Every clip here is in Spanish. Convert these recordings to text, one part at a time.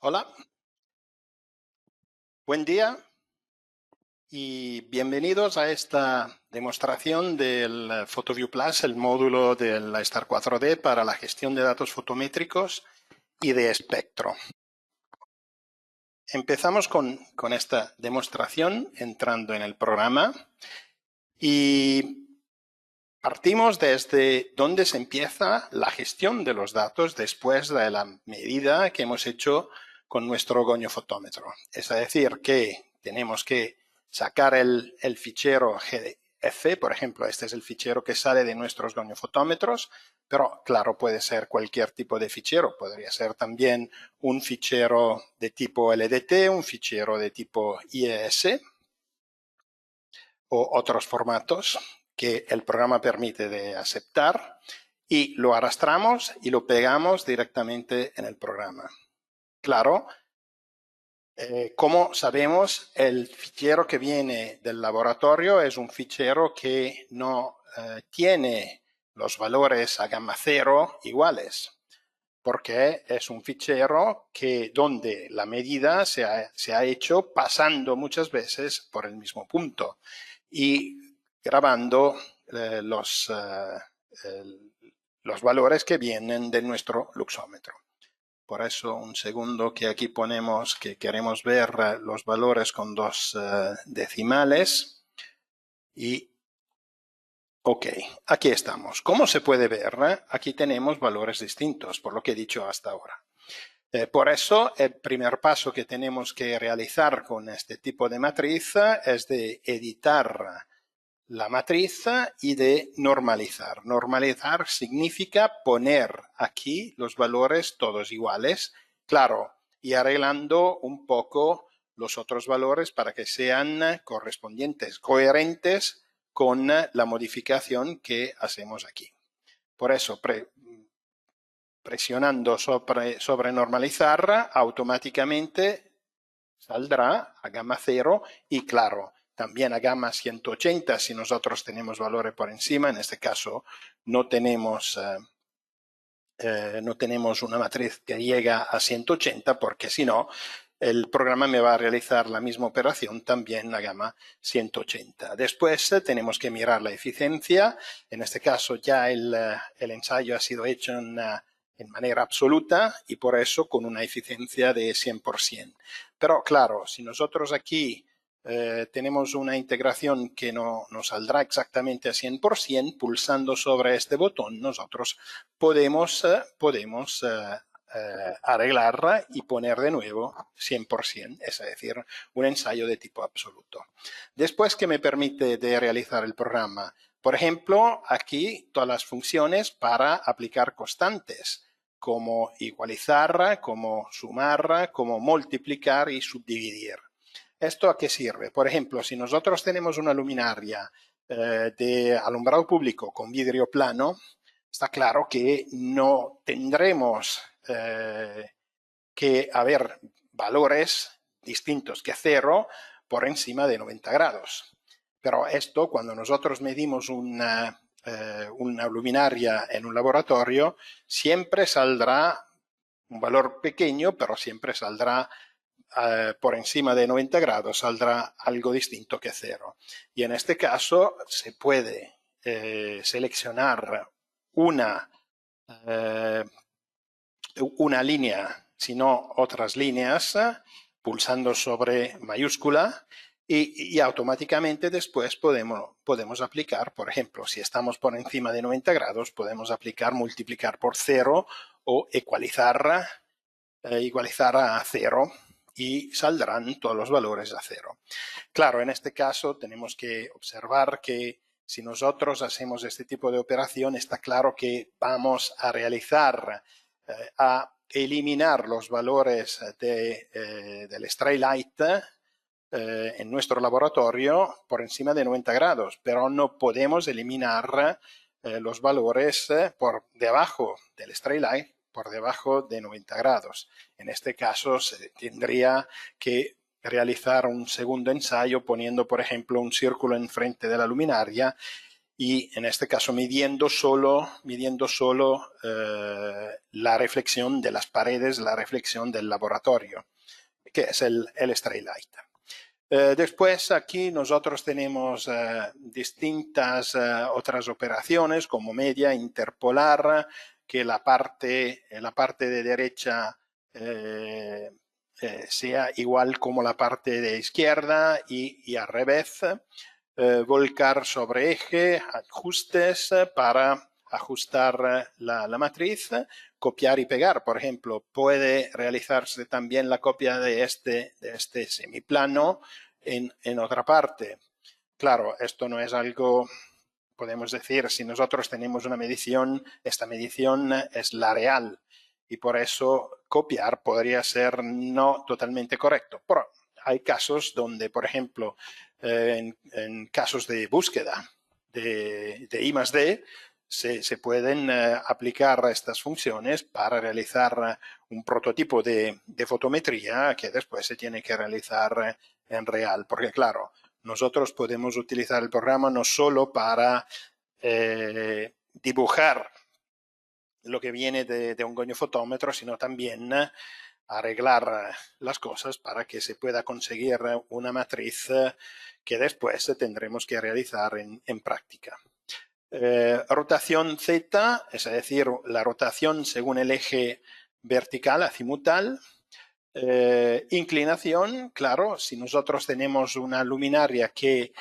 Hola, buen día y bienvenidos a esta demostración del PhotoView Plus, el módulo del Star 4D para la gestión de datos fotométricos y de espectro. Empezamos con esta demostración entrando en el programa y partimos desde donde se empieza la gestión de los datos después de la medida que hemos hecho con nuestro goniofotómetro. Es decir, que tenemos que sacar el fichero GF, por ejemplo, este es el fichero que sale de nuestros goniofotómetros, pero claro, puede ser cualquier tipo de fichero, podría ser también un fichero de tipo LDT, un fichero de tipo IES o otros formatos que el programa permite de aceptar y lo arrastramos y lo pegamos directamente en el programa. Claro, como sabemos, el fichero que viene del laboratorio es un fichero que no tiene los valores a gamma cero iguales, porque es un fichero que donde la medida se ha hecho pasando muchas veces por el mismo punto y grabando los valores que vienen de nuestro luxómetro. Por eso, un segundo que aquí ponemos que queremos ver los valores con dos decimales. Y, ok, aquí estamos. ¿Cómo se puede ver? Aquí tenemos valores distintos, por lo que he dicho hasta ahora. Por eso, el primer paso que tenemos que realizar con este tipo de matriz es de editar la matriz y de normalizar. Normalizar significa poner aquí los valores todos iguales, claro, y arreglando un poco los otros valores para que sean correspondientes, coherentes con la modificación que hacemos aquí. Por eso, presionando sobre normalizar, automáticamente saldrá a gamma 0 y claro, también a gamma 180 si nosotros tenemos valores por encima. En este caso no tenemos una matriz que llega a 180 porque si no el programa me va a realizar la misma operación también a gamma 180. Después tenemos que mirar la eficiencia. En este caso ya el ensayo ha sido hecho en manera absoluta y por eso con una eficiencia de 100%. Pero claro, si nosotros aquí tenemos una integración que no saldrá exactamente a 100%, pulsando sobre este botón nosotros podemos arreglarla y poner de nuevo 100%, es decir, un ensayo de tipo absoluto. Después, ¿qué me permite de realizar el programa? Por ejemplo, aquí todas las funciones para aplicar constantes, como igualizar, como sumar, como multiplicar y subdividir. ¿Esto a qué sirve? Por ejemplo, si nosotros tenemos una luminaria de alumbrado público con vidrio plano, está claro que no tendremos que haber valores distintos que 0 por encima de 90 grados. Pero esto, cuando nosotros medimos una luminaria en un laboratorio, siempre saldrá un valor pequeño, pero siempre saldrá por encima de 90 grados, saldrá algo distinto que 0. Y en este caso se puede seleccionar una línea, sino otras líneas, pulsando sobre mayúscula y automáticamente después podemos aplicar, por ejemplo, si estamos por encima de 90 grados, podemos aplicar multiplicar por 0 o ecualizar a 0 y saldrán todos los valores a 0. Claro, en este caso tenemos que observar que si nosotros hacemos este tipo de operación, está claro que vamos a realizar, a eliminar los valores del stray light en nuestro laboratorio por encima de 90 grados, pero no podemos eliminar los valores por debajo del stray light, por debajo de 90 grados. En este caso se tendría que realizar un segundo ensayo poniendo, por ejemplo, un círculo enfrente de la luminaria y en este caso midiendo solo la reflexión de las paredes, la reflexión del laboratorio, que es el stray light. Después aquí nosotros tenemos distintas otras operaciones como media, interpolar, que la parte de derecha sea igual como la parte de izquierda y al revés. Volcar sobre eje, ajustes para ajustar la matriz, copiar y pegar, por ejemplo. Puede realizarse también la copia de este semiplano en otra parte. Claro, esto no es algo, podemos decir, si nosotros tenemos una medición, esta medición es la real y por eso copiar podría ser no totalmente correcto. Pero hay casos donde, por ejemplo, en casos de búsqueda de I+D, se pueden aplicar estas funciones para realizar un prototipo de fotometría que después se tiene que realizar en real. Porque claro, nosotros podemos utilizar el programa no solo para dibujar lo que viene de un goniofotómetro, sino también arreglar las cosas para que se pueda conseguir una matriz que después tendremos que realizar en práctica. Rotación Z, es decir, la rotación según el eje vertical, azimutal. Inclinación, claro, si nosotros tenemos una luminaria que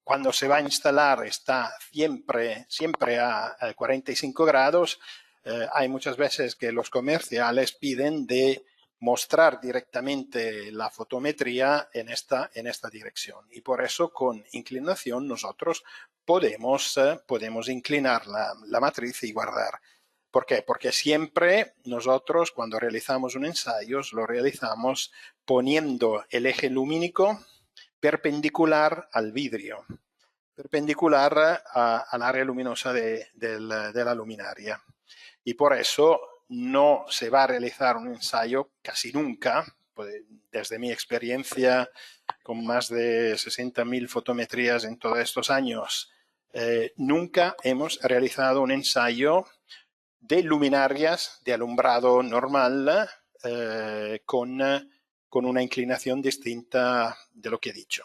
cuando se va a instalar está siempre a 45 grados, hay muchas veces que los comerciales piden de mostrar directamente la fotometría en esta dirección. Y por eso con inclinación nosotros podemos inclinar la matriz y guardar. ¿Por qué? Porque siempre nosotros cuando realizamos un ensayo lo realizamos poniendo el eje lumínico perpendicular al vidrio, perpendicular al área luminosa de la luminaria. Y por eso no se va a realizar un ensayo casi nunca, desde mi experiencia con más de 60.000 fotometrías en todos estos años, nunca hemos realizado un ensayo de luminarias de alumbrado normal con una inclinación distinta de lo que he dicho.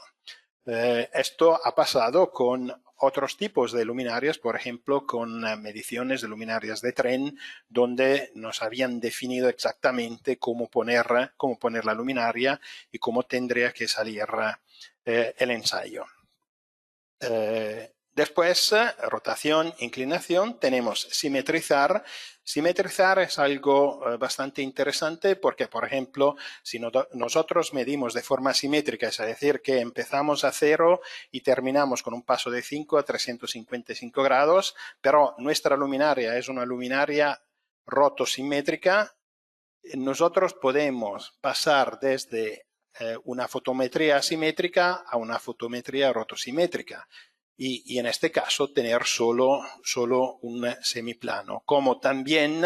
Esto ha pasado con otros tipos de luminarias, por ejemplo, con mediciones de luminarias de tren, donde nos habían definido exactamente cómo poner la luminaria y cómo tendría que salir el ensayo. Después, rotación, inclinación, tenemos simetrizar. Simetrizar es algo bastante interesante porque, por ejemplo, si nosotros medimos de forma simétrica, es decir, que empezamos a 0 y terminamos con un paso de 5 a 355 grados, pero nuestra luminaria es una luminaria rotosimétrica, nosotros podemos pasar desde una fotometría asimétrica a una fotometría rotosimétrica y en este caso tener solo un semiplano. Como también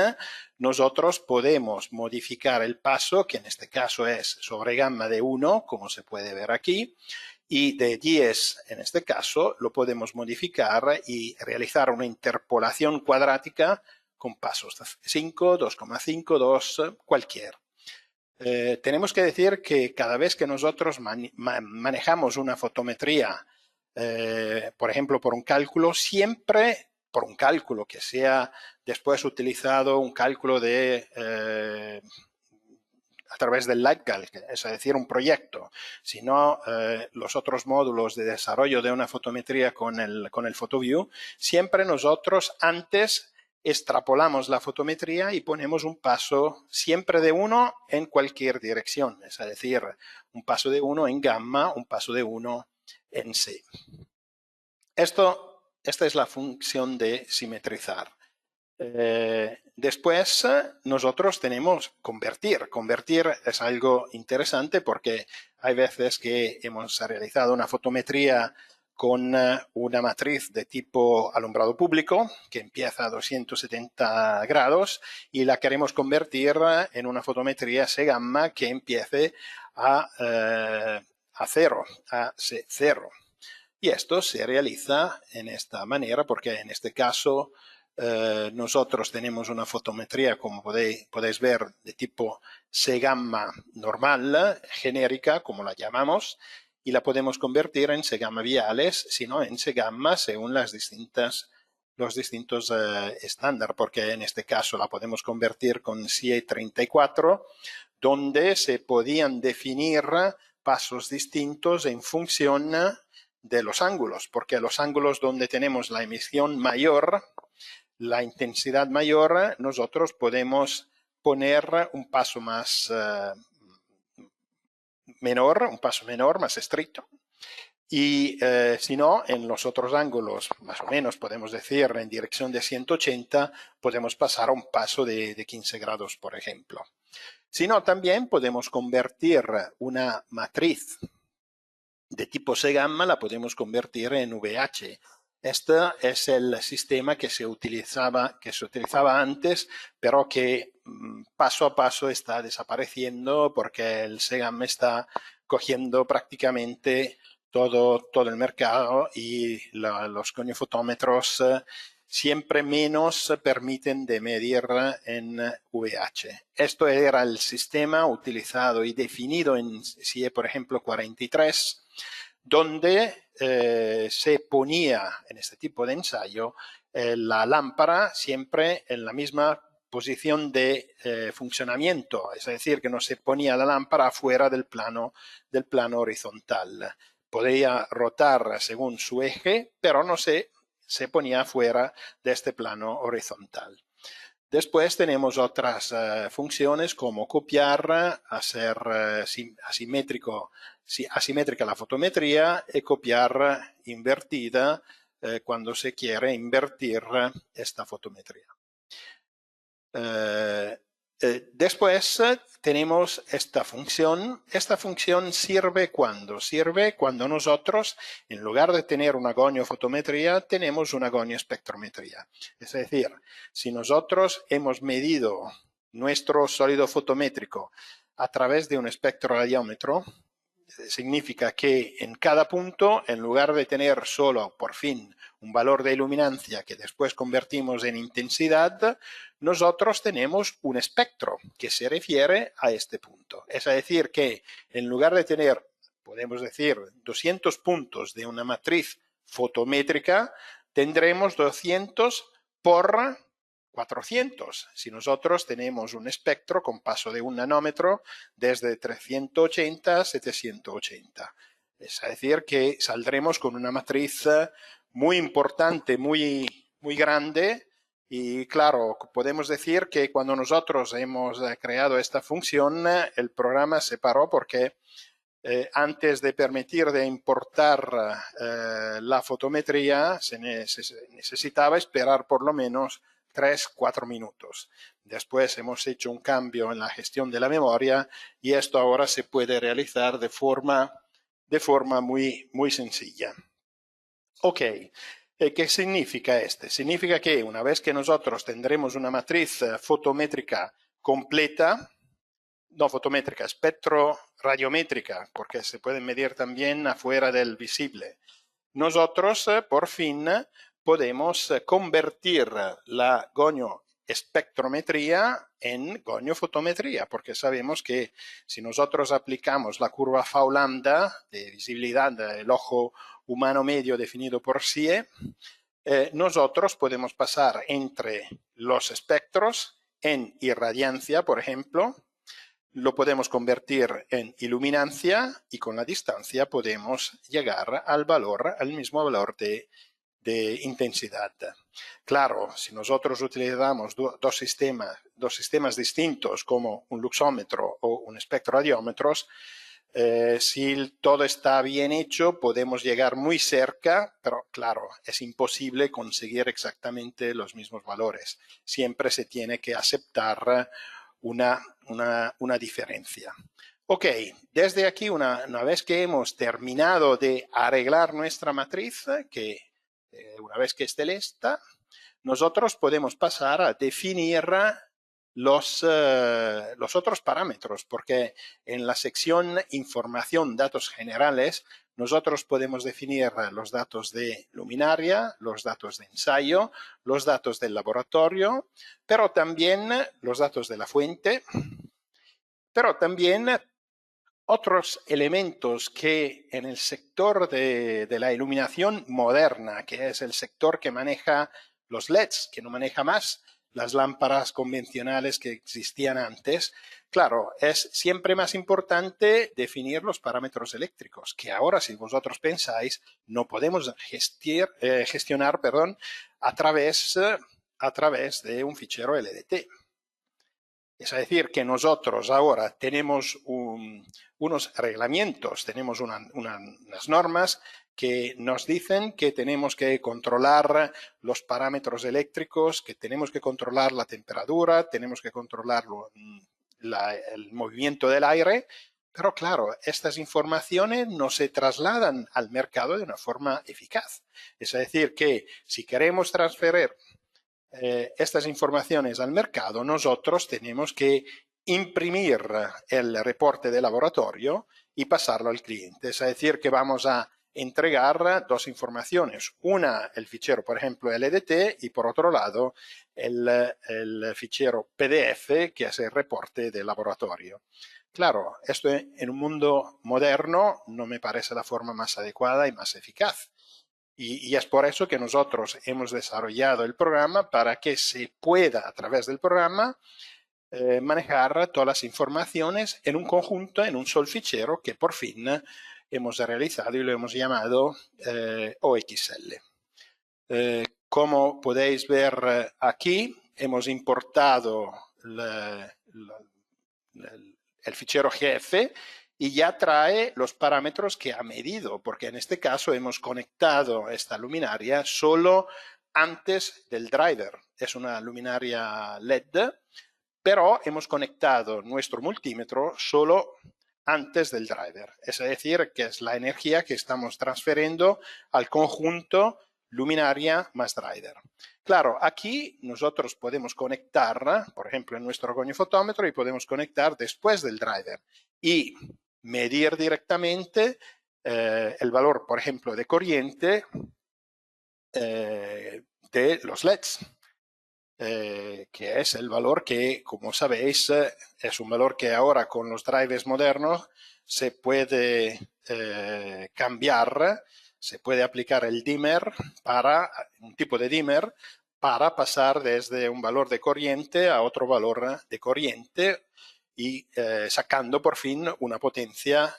nosotros podemos modificar el paso, que en este caso es sobre gamma de 1, como se puede ver aquí, y de 10 en este caso lo podemos modificar y realizar una interpolación cuadrática con pasos de 5, 2,5, 2, cualquier. Tenemos que decir que cada vez que nosotros manejamos una fotometría, por ejemplo, por un cálculo, siempre por un cálculo que sea después utilizado, un cálculo a través del LightCalc, es decir, un proyecto, sino los otros módulos de desarrollo de una fotometría con el PhotoView, siempre nosotros antes extrapolamos la fotometría y ponemos un paso siempre de 1 en cualquier dirección, es decir, un paso de 1 en gamma, un paso de 1 en C. Esta es la función de simetrizar. Después nosotros tenemos convertir. Convertir es algo interesante porque hay veces que hemos realizado una fotometría con una matriz de tipo alumbrado público que empieza a 270 grados y la queremos convertir en una fotometría C-gamma que empiece a 0, a C0. Y esto se realiza en esta manera porque en este caso nosotros tenemos una fotometría, como podéis ver, de tipo C-gamma normal, genérica, como la llamamos, y la podemos convertir en C-gamma viales, sino en C-gamma según los distintos estándar, porque en este caso la podemos convertir con CE34, donde se podían definir pasos distintos en función de los ángulos, porque los ángulos donde tenemos la emisión mayor, la intensidad mayor, nosotros podemos poner un paso menor, más estricto. Y si no, en los otros ángulos, más o menos podemos decir en dirección de 180, podemos pasar a un paso de 15 grados, por ejemplo. Si no, también podemos convertir una matriz de tipo C-gamma, la podemos convertir en VH. Este es el sistema que se utilizaba antes, pero que paso a paso está desapareciendo porque el C-gamma está cogiendo prácticamente todo el mercado y los goniofotómetros siempre menos permiten de medir en VH. Esto era el sistema utilizado y definido en CIE, por ejemplo, 43, donde se ponía en este tipo de ensayo la lámpara siempre en la misma posición de funcionamiento, es decir, que no se ponía la lámpara fuera del plano horizontal. Podía rotar según su eje, pero no se ponía fuera de este plano horizontal. Después tenemos otras funciones como copiar, hacer asimétrica la fotometría y copiar invertida cuando se quiere invertir esta fotometría. Después tenemos esta función. Esta función sirve cuando nosotros, en lugar de tener una goniofotometría, tenemos una gonioespectrometría. Es decir, si nosotros hemos medido nuestro sólido fotométrico a través de un espectroradiómetro, significa que en cada punto, en lugar de tener solo, por fin, un valor de iluminancia que después convertimos en intensidad, nosotros tenemos un espectro que se refiere a este punto. Es decir, que en lugar de tener, podemos decir, 200 puntos de una matriz fotométrica, tendremos 200 por 400. Si nosotros tenemos un espectro con paso de un nanómetro desde 380 a 780. Es decir, que saldremos con una matriz muy importante, muy grande. Y claro, podemos decir que cuando nosotros hemos creado esta función, el programa se paró porque antes de permitir de importar la fotometría, se necesitaba esperar por lo menos 3-4 minutos. Después hemos hecho un cambio en la gestión de la memoria y esto ahora se puede realizar de forma muy sencilla. Ok, ¿qué significa este? Significa que una vez que nosotros tendremos una matriz fotométrica completa, no fotométrica, espectroradiométrica, porque se puede medir también afuera del visible, nosotros por fin podemos convertir la gonioespectrometría en goniofotometría, porque sabemos que si nosotros aplicamos la curva V lambda de visibilidad del ojo humano medio definido por CIE, nosotros podemos pasar entre los espectros en irradiancia, por ejemplo, lo podemos convertir en iluminancia y con la distancia podemos llegar al mismo valor de intensidad. Claro, si nosotros utilizamos dos sistemas distintos como un luxómetro o un espectroradiómetro, si todo está bien hecho, podemos llegar muy cerca, pero claro, es imposible conseguir exactamente los mismos valores. Siempre se tiene que aceptar una diferencia. Ok, desde aquí, una vez que hemos terminado de arreglar nuestra matriz, que una vez que esté lista, nosotros podemos pasar a definir los otros parámetros, porque en la sección información, datos generales, nosotros podemos definir los datos de luminaria, los datos de ensayo, los datos del laboratorio, pero también los datos de la fuente, pero también otros elementos que en el sector de la iluminación moderna, que es el sector que maneja los LEDs, que no maneja más las lámparas convencionales que existían antes, claro, es siempre más importante definir los parámetros eléctricos, que ahora, si vosotros pensáis, no podemos gestionar a través de un fichero LDT. Es decir, que nosotros ahora tenemos unos reglamentos, tenemos unas normas que nos dicen que tenemos que controlar los parámetros eléctricos, que tenemos que controlar la temperatura, tenemos que controlar el movimiento del aire, pero claro, estas informaciones no se trasladan al mercado de una forma eficaz. Es decir, que si queremos transferir estas informaciones al mercado, nosotros tenemos que imprimir el reporte de laboratorio y pasarlo al cliente. Es decir, que vamos a entregar dos informaciones. Una, el fichero, por ejemplo, LDT, y por otro lado, el fichero PDF, que es el reporte del laboratorio. Claro, esto en un mundo moderno no me parece la forma más adecuada y más eficaz. Y es por eso que nosotros hemos desarrollado el programa para que se pueda, a través del programa, manejar todas las informaciones en un conjunto, en un solo fichero que por fin hemos realizado y lo hemos llamado OXL. Como podéis ver aquí, hemos importado el fichero GF y ya trae los parámetros que ha medido, porque en este caso hemos conectado esta luminaria solo antes del driver. Es una luminaria LED, pero hemos conectado nuestro multímetro solo antes del driver. Es decir, que es la energía que estamos transfiriendo al conjunto luminaria más driver. Claro, aquí nosotros podemos conectar, por ejemplo, en nuestro goniofotómetro y podemos conectar después del driver y medir directamente el valor, por ejemplo, de corriente de los LEDs. Que es el valor que, como sabéis, es un valor que ahora con los drivers modernos se puede cambiar, se puede aplicar el dimmer para un tipo de dimmer para pasar desde un valor de corriente a otro valor de corriente y sacando por fin una potencia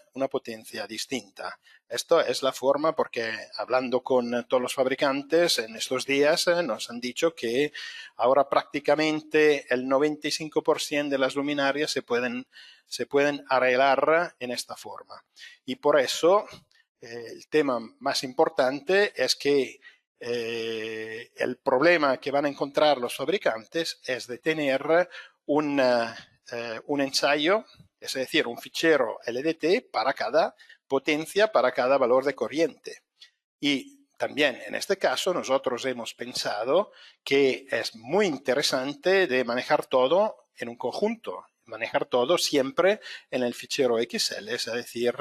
distinta. Esto es la forma porque hablando con todos los fabricantes en estos días nos han dicho que ahora prácticamente el 95% de las luminarias se pueden arreglar en esta forma. Y por eso el tema más importante es que el problema que van a encontrar los fabricantes es de tener un ensayo, es decir, un fichero LDT para cada potencia, para cada valor de corriente. Y también en este caso nosotros hemos pensado que es muy interesante de manejar todo en un conjunto, manejar todo siempre en el fichero XL, es decir,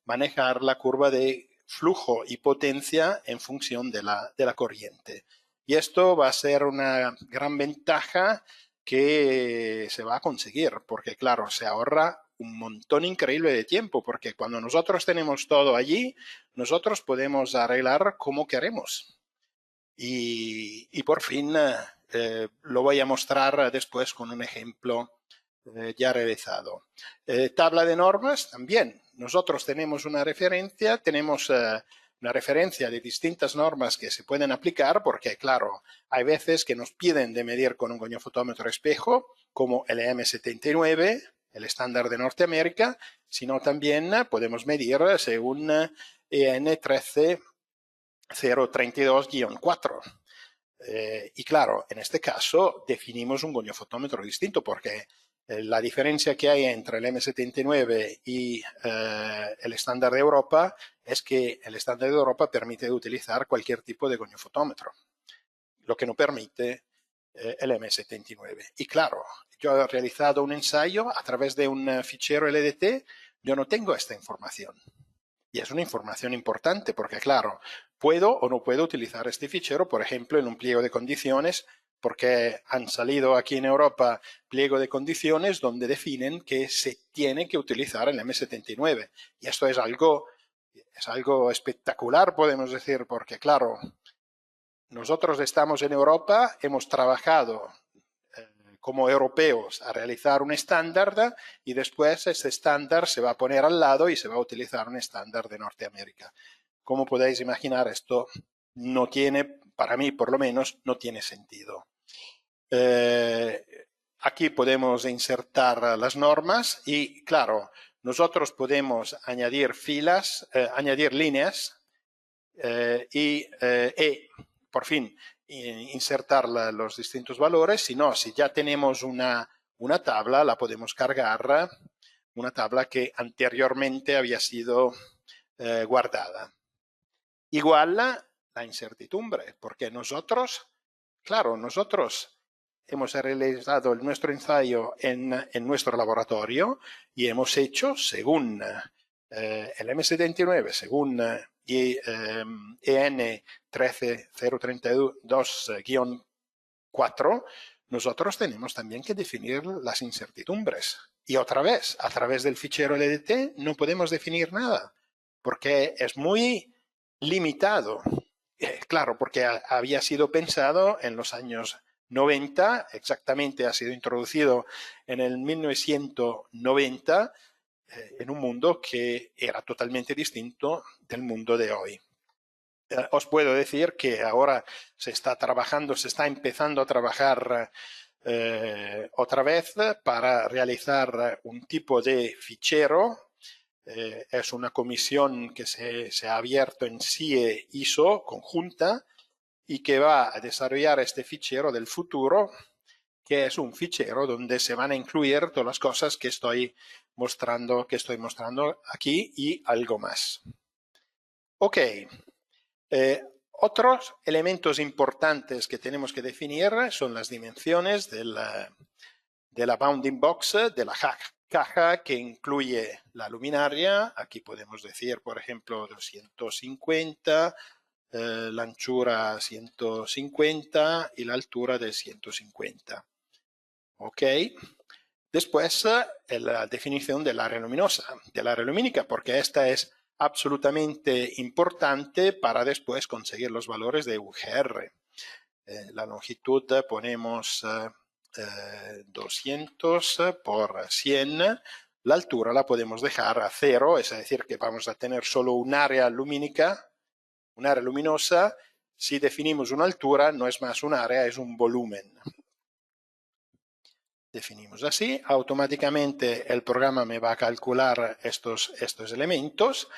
manejar la curva de flujo y potencia en función de la corriente. Y esto va a ser una gran ventaja que se va a conseguir, porque claro, se ahorra un montón increíble de tiempo, porque cuando nosotros tenemos todo allí, nosotros podemos arreglar como queremos. Y por fin lo voy a mostrar después con un ejemplo ya realizado. Tabla de normas también. Nosotros tenemos una referencia, tenemos una referencia de distintas normas que se pueden aplicar, porque claro, hay veces que nos piden de medir con un goniofotómetro espejo, como el EM79, el estándar de Norteamérica, sino también podemos medir según EN 13032-4. Y claro, en este caso definimos un goniofotómetro distinto porque la diferencia que hay entre el M79 y el estándar de Europa es que el estándar de Europa permite utilizar cualquier tipo de goniofotómetro, lo que no permite el M79. Y claro, yo he realizado un ensayo a través de un fichero LDT, yo no tengo esta información. Y es una información importante porque, claro, puedo o no puedo utilizar este fichero, por ejemplo, en un pliego de condiciones, porque han salido aquí en Europa pliego de condiciones donde definen que se tiene que utilizar el M79. Y esto es algo espectacular, podemos decir, porque, claro, nosotros estamos en Europa, hemos trabajado como europeos a realizar un estándar y después ese estándar se va a poner al lado y se va a utilizar un estándar de Norteamérica. Como podéis imaginar, esto no tiene, para mí por lo menos, no tiene sentido. Aquí podemos insertar las normas y, claro, nosotros podemos añadir filas, añadir líneas y por fin insertar los distintos valores. Si no, si ya tenemos una tabla, la podemos cargar, una tabla que anteriormente había sido guardada. Igual la incertidumbre, porque nosotros, claro, nosotros hemos realizado nuestro ensayo en nuestro laboratorio y hemos hecho, según el M79, según EN 13032-4, nosotros tenemos también que definir las incertidumbres. Y otra vez, a través del fichero LDT no podemos definir nada, porque es muy limitado. Claro, porque había sido pensado en los años 90, exactamente ha sido introducido en el 1990, en un mundo que era totalmente distinto del mundo de hoy. Os puedo decir que ahora se está trabajando, se está empezando a trabajar otra vez para realizar un tipo de fichero. Es una comisión que se ha abierto en CIE ISO conjunta y que va a desarrollar este fichero del futuro, que es un fichero donde se van a incluir todas las cosas que estoy mostrando aquí y algo más. Ok. Otros elementos importantes que tenemos que definir son las dimensiones de la bounding box, de la caja que incluye la luminaria. Aquí podemos decir, por ejemplo, 250, la anchura 150 y la altura de 150. Ok. Después, la definición del área luminosa, del área lumínica, porque esta es absolutamente importante para después conseguir los valores de UGR. La longitud ponemos 200 por 100. La altura la podemos dejar a 0, es decir, que vamos a tener solo un área lumínica, un área luminosa. Si definimos una altura, no es más un área, es un volumen. Definimos así, automáticamente el programa me va a calcular estos elementos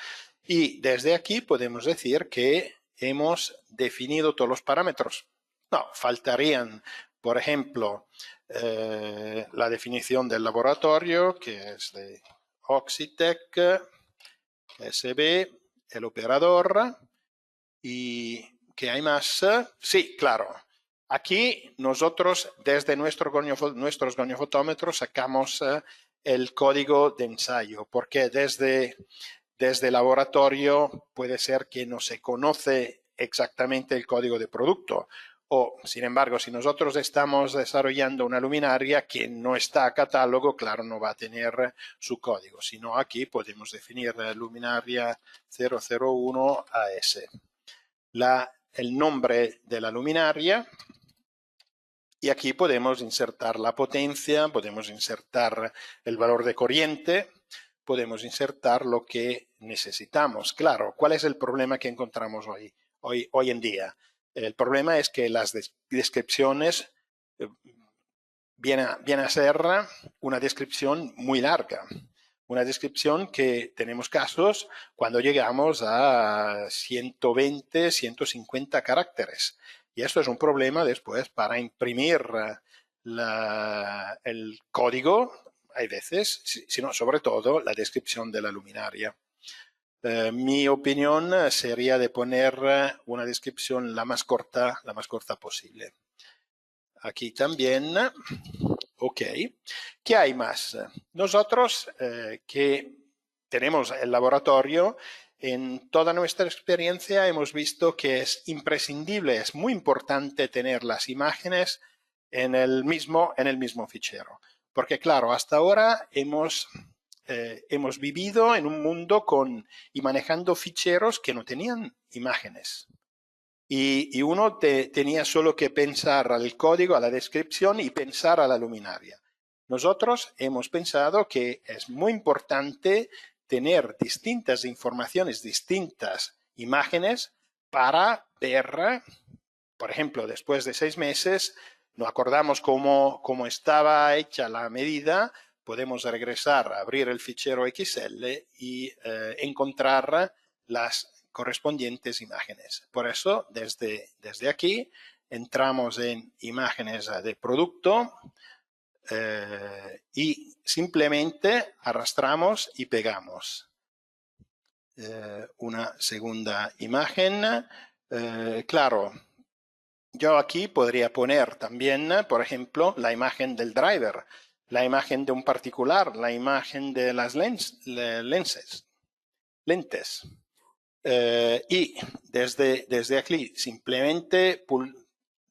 y desde aquí podemos decir que hemos definido todos los parámetros. No, faltarían, por ejemplo, la definición del laboratorio, que es de Oxitec, SB, el operador, y ¿qué hay más? Sí, claro. Aquí nosotros desde nuestros goniofotómetros sacamos el código de ensayo, porque desde el laboratorio puede ser que no se conoce exactamente el código de producto. O, sin embargo, si nosotros estamos desarrollando una luminaria que no está a catálogo, claro, no va a tener su código. Sino aquí podemos definir luminaria 001 AS. El nombre de la luminaria y aquí podemos insertar la potencia, podemos insertar el valor de corriente, podemos insertar lo que necesitamos. Claro, ¿cuál es el problema que encontramos hoy en día? El problema es que las descripciones vienen a ser una descripción muy larga. Una descripción que tenemos casos cuando llegamos a 120, 150 caracteres. Y esto es un problema después para imprimir el código, hay veces, sino sobre todo la descripción de la luminaria. Mi opinión sería de poner una descripción la más corta posible. Aquí también. Ok. ¿Qué hay más? Nosotros que tenemos el laboratorio, en toda nuestra experiencia hemos visto que es imprescindible, es muy importante tener las imágenes en el mismo fichero. Porque claro, hasta ahora hemos vivido en un mundo y manejando ficheros que no tenían imágenes. Y uno tenía solo que pensar al código, a la descripción y pensar a la luminaria. Nosotros hemos pensado que es muy importante tener distintas informaciones, distintas imágenes para ver, por ejemplo, después de 6 meses, nos acordamos cómo estaba hecha la medida, podemos regresar, abrir el fichero XL y encontrar las correspondientes imágenes. Por eso, desde aquí, entramos en imágenes de producto y simplemente arrastramos y pegamos. Una segunda imagen. Claro, yo aquí podría poner también, por ejemplo, la imagen del driver, la imagen de un particular, la imagen de las lentes. Y desde aquí, simplemente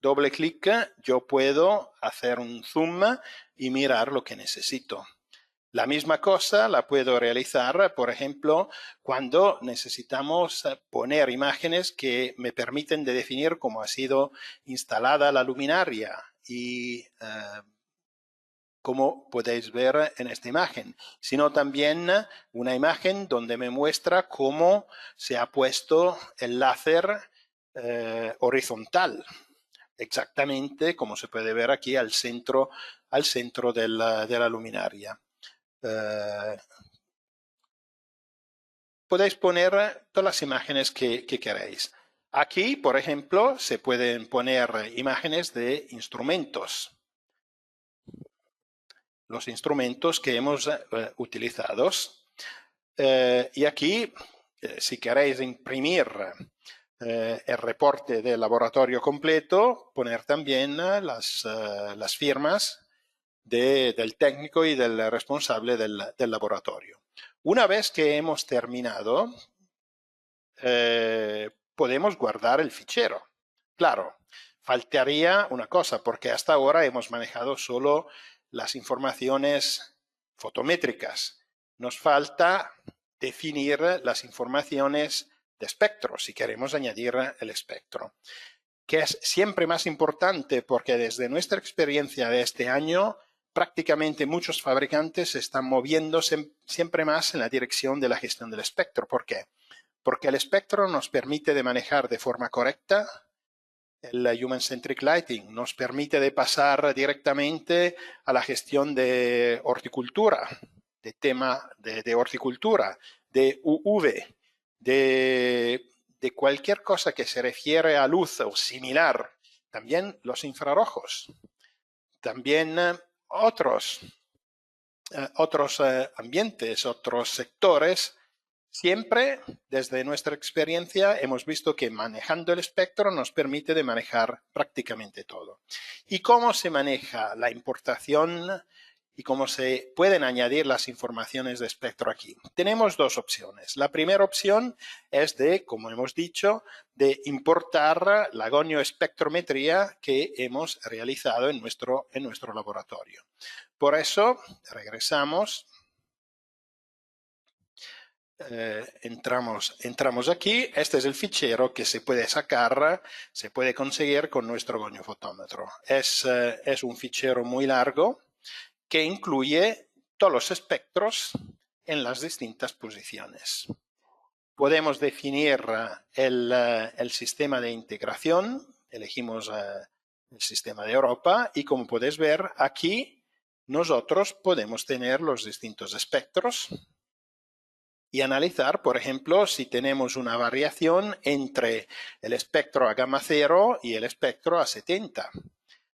doble clic, yo puedo hacer un zoom y mirar lo que necesito. La misma cosa la puedo realizar, por ejemplo, cuando necesitamos poner imágenes que me permiten de definir cómo ha sido instalada la luminaria y como podéis ver en esta imagen, sino también una imagen donde me muestra cómo se ha puesto el láser horizontal, exactamente como se puede ver aquí al centro de la luminaria. Podéis poner todas las imágenes que queréis. Aquí, por ejemplo, se pueden poner imágenes de instrumentos. Los instrumentos que hemos utilizado. Y aquí, si queréis imprimir el reporte del laboratorio completo, poner también las firmas del técnico y del responsable del laboratorio. Una vez que hemos terminado, podemos guardar el fichero. Claro, faltaría una cosa, porque hasta ahora hemos manejado solo las informaciones fotométricas. Nos falta definir las informaciones de espectro, si queremos añadir el espectro, que es siempre más importante porque desde nuestra experiencia de este año, prácticamente muchos fabricantes se están moviéndose siempre más en la dirección de la gestión del espectro. ¿Por qué? Porque el espectro nos permite de manejar de forma correcta el Human Centric Lighting, nos permite de pasar directamente a la gestión de horticultura, de tema de horticultura, de UV, de cualquier cosa que se refiere a luz o similar, también los infrarrojos, también otros ambientes, otros sectores. Siempre, desde nuestra experiencia, hemos visto que manejando el espectro nos permite de manejar prácticamente todo. ¿Y cómo se maneja la importación y cómo se pueden añadir las informaciones de espectro aquí? Tenemos dos opciones. La primera opción es de, como hemos dicho, de importar la gonioespectrometría que hemos realizado en nuestro laboratorio. Por eso, regresamos. Entramos aquí. Este es el fichero que se puede sacar, se puede conseguir con nuestro goniofotómetro. Es un fichero muy largo que incluye todos los espectros en las distintas posiciones. Podemos definir el sistema de integración. Elegimos el sistema de Europa y, como podéis ver aquí, nosotros podemos tener los distintos espectros y analizar, por ejemplo, si tenemos una variación entre el espectro a gamma 0 y el espectro a 70.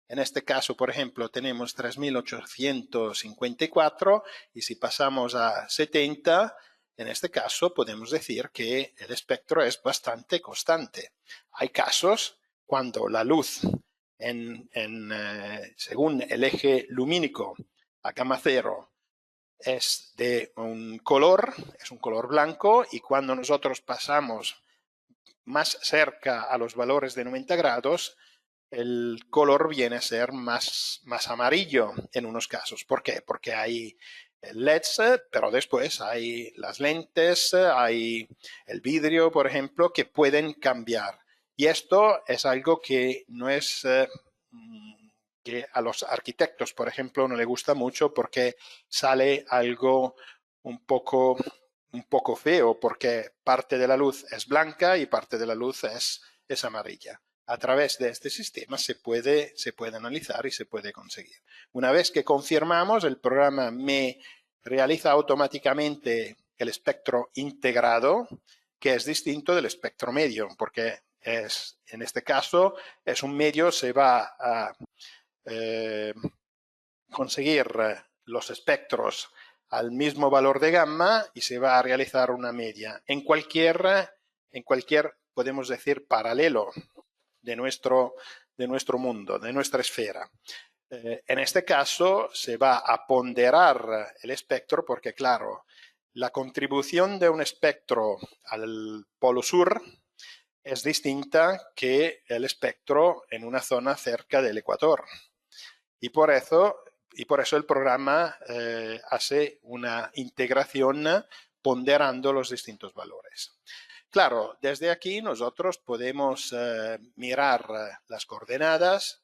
En este caso, por ejemplo, tenemos 3854 y si pasamos a 70, en este caso podemos decir que el espectro es bastante constante. Hay casos cuando la luz según el eje lumínico a gamma cero es de un color blanco, y cuando nosotros pasamos más cerca a los valores de 90 grados, el color viene a ser más amarillo en unos casos. ¿Por qué? Porque hay LEDs, pero después hay las lentes, hay el vidrio, por ejemplo, que pueden cambiar. Y esto es algo que no es... que a los arquitectos, por ejemplo, no le gusta mucho, porque sale algo un poco feo, porque parte de la luz es blanca y parte de la luz es amarilla. A través de este sistema se puede analizar y se puede conseguir. Una vez que confirmamos, el programa me realiza automáticamente el espectro integrado, que es distinto del espectro medio, porque en este caso es un medio, se va a conseguir los espectros al mismo valor de gamma y se va a realizar una media en cualquier, podemos decir, paralelo de nuestro mundo, de nuestra esfera. En este caso se va a ponderar el espectro porque, claro, la contribución de un espectro al polo sur es distinta que el espectro en una zona cerca del ecuador. Y por eso el programa hace una integración ponderando los distintos valores. Claro, desde aquí nosotros podemos mirar las coordenadas,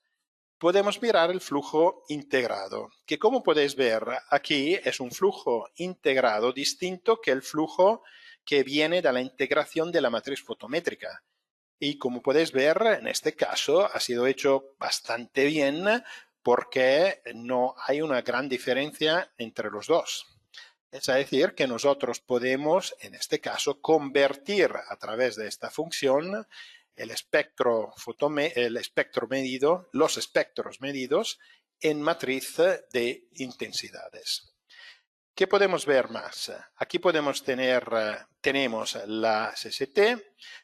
podemos mirar el flujo integrado, que como podéis ver aquí es un flujo integrado distinto que el flujo que viene de la integración de la matriz fotométrica. Y como podéis ver, en este caso ha sido hecho bastante bien porque no hay una gran diferencia entre los dos. Es decir, que nosotros podemos, en este caso, convertir a través de esta función los espectros medidos en matriz de intensidades. ¿Qué podemos ver más? Aquí tenemos la CST,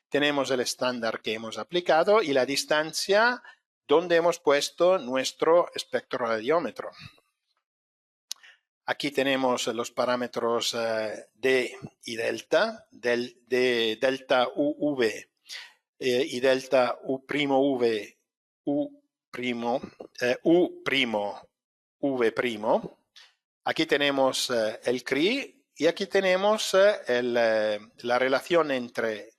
tenemos el estándar que hemos aplicado y la distancia donde hemos puesto nuestro espectroradiómetro. Aquí tenemos los parámetros D y delta, de delta UV y delta U'V, UV'. Aquí tenemos el CRI y aquí tenemos la relación entre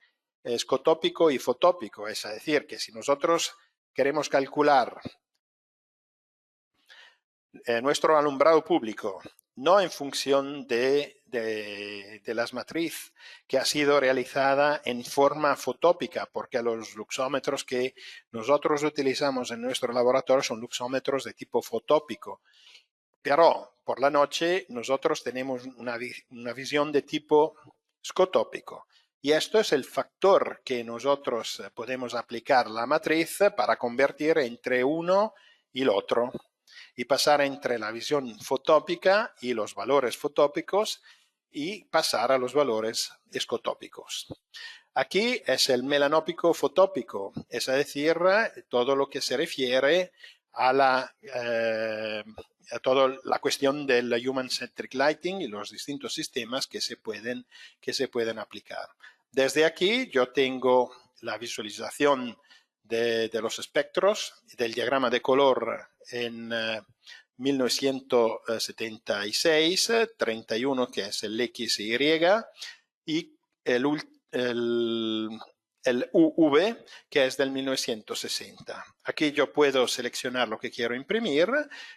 escotópico y fotópico. Es decir, que si nosotros queremos calcular nuestro alumbrado público, no en función de las matrices que ha sido realizada en forma fotópica, porque los luxómetros que nosotros utilizamos en nuestro laboratorio son luxómetros de tipo fotópico. Pero por la noche nosotros tenemos una visión de tipo escotópico. Y esto es el factor que nosotros podemos aplicar la matriz para convertir entre uno y el otro y pasar entre la visión fotópica y los valores fotópicos y pasar a los valores escotópicos. Aquí es el melanópico fotópico, es decir, todo lo que se refiere a toda la cuestión del human-centric lighting y los distintos sistemas que se pueden aplicar. Desde aquí yo tengo la visualización de los espectros, del diagrama de color en 1976, 31 que es el XY y el UV, que es del 1960. Aquí yo puedo seleccionar lo que quiero imprimir.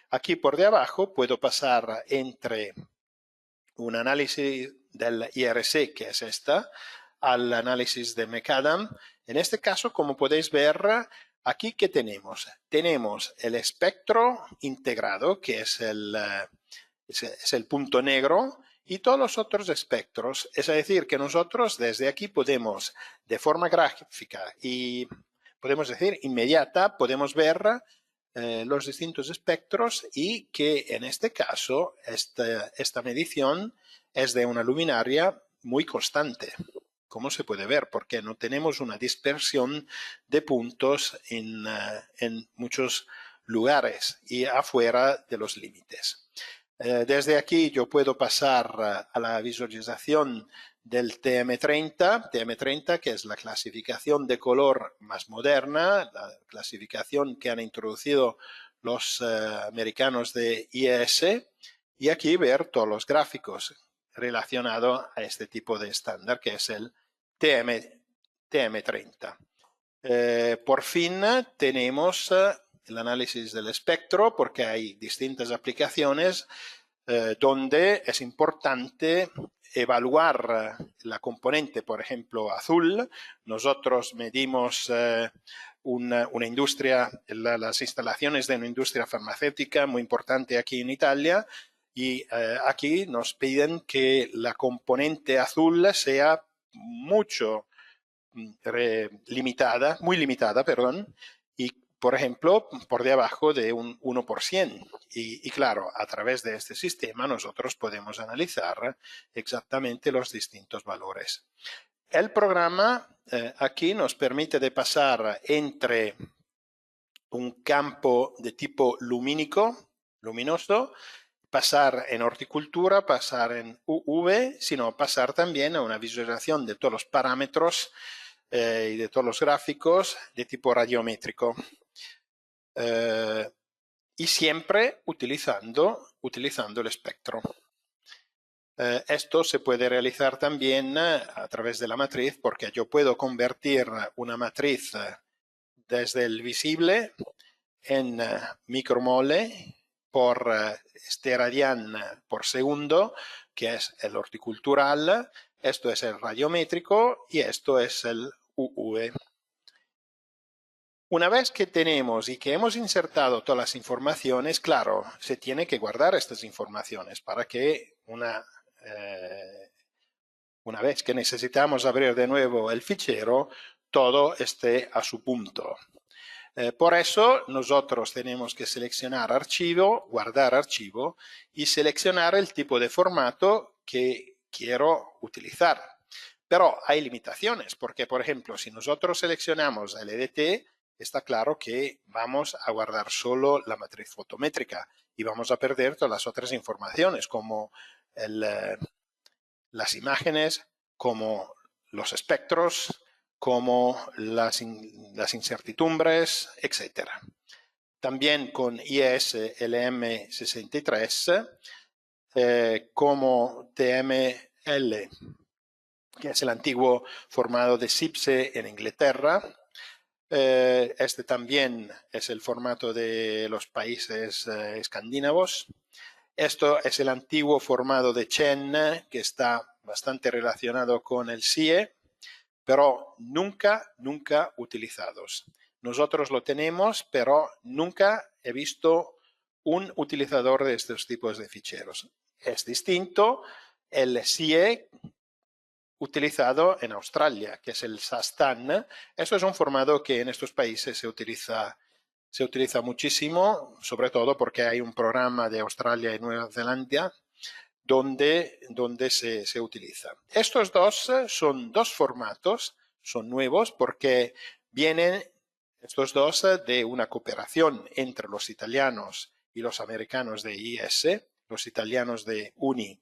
Aquí por debajo puedo pasar entre un análisis del IRC, que es esta, al análisis de McAdam. En este caso, como podéis ver, aquí ¿qué tenemos? Tenemos el espectro integrado, que es el punto negro, y todos los otros espectros. Es decir, que nosotros desde aquí podemos, de forma gráfica y podemos decir inmediata, podemos ver los distintos espectros y que en este caso esta medición es de una luminaria muy constante. como se puede ver, porque no tenemos una dispersión de puntos en muchos lugares y afuera de los límites. Desde aquí yo puedo pasar a la visualización del TM30, que es la clasificación de color más moderna, la clasificación que han introducido los americanos de IES, y aquí ver todos los gráficos relacionados a este tipo de estándar, que es el TM30. Por fin tenemos el análisis del espectro, porque hay distintas aplicaciones donde es importante evaluar la componente, por ejemplo, azul. Nosotros medimos una industria, las instalaciones de una industria farmacéutica muy importante aquí en Italia, y aquí nos piden que la componente azul sea mucho limitada, muy limitada, perdón, y por ejemplo, por debajo de un 1%. Y claro, a través de este sistema nosotros podemos analizar exactamente los distintos valores. El programa aquí nos permite de pasar entre un campo de tipo luminoso, pasar en horticultura, pasar en UV, sino pasar también a una visualización de todos los parámetros y de todos los gráficos de tipo radiométrico. Y siempre utilizando el espectro. Esto se puede realizar también a través de la matriz, porque yo puedo convertir una matriz desde el visible en micromole por steradian por segundo, que es el horticultural, esto es el radiométrico y esto es el UV. Una vez que tenemos y que hemos insertado todas las informaciones, claro, se tiene que guardar estas informaciones para que una vez que necesitamos abrir de nuevo el fichero, todo esté a su punto. Por eso nosotros tenemos que seleccionar archivo, guardar archivo y seleccionar el tipo de formato que quiero utilizar. Pero hay limitaciones, porque por ejemplo, si nosotros seleccionamos el EDT, está claro que vamos a guardar solo la matriz fotométrica y vamos a perder todas las otras informaciones, como las imágenes, como los espectros, como las incertidumbres, etc. También con IES LM63, como TML, que es el antiguo formato de SIPSE en Inglaterra. Este también es el formato de los países escandinavos. Esto es el antiguo formato de Chen, que está bastante relacionado con el CIE, pero nunca utilizados. Nosotros lo tenemos, pero nunca he visto un utilizador de estos tipos de ficheros. Es distinto el CIE utilizado en Australia, que es el SASTAN. Eso es un formato que en estos países se utiliza muchísimo, sobre todo porque hay un programa de Australia y Nueva Zelanda donde se utiliza. Estos dos son dos formatos, son nuevos porque vienen estos dos de una cooperación entre los italianos y los americanos de IES, los italianos de UNI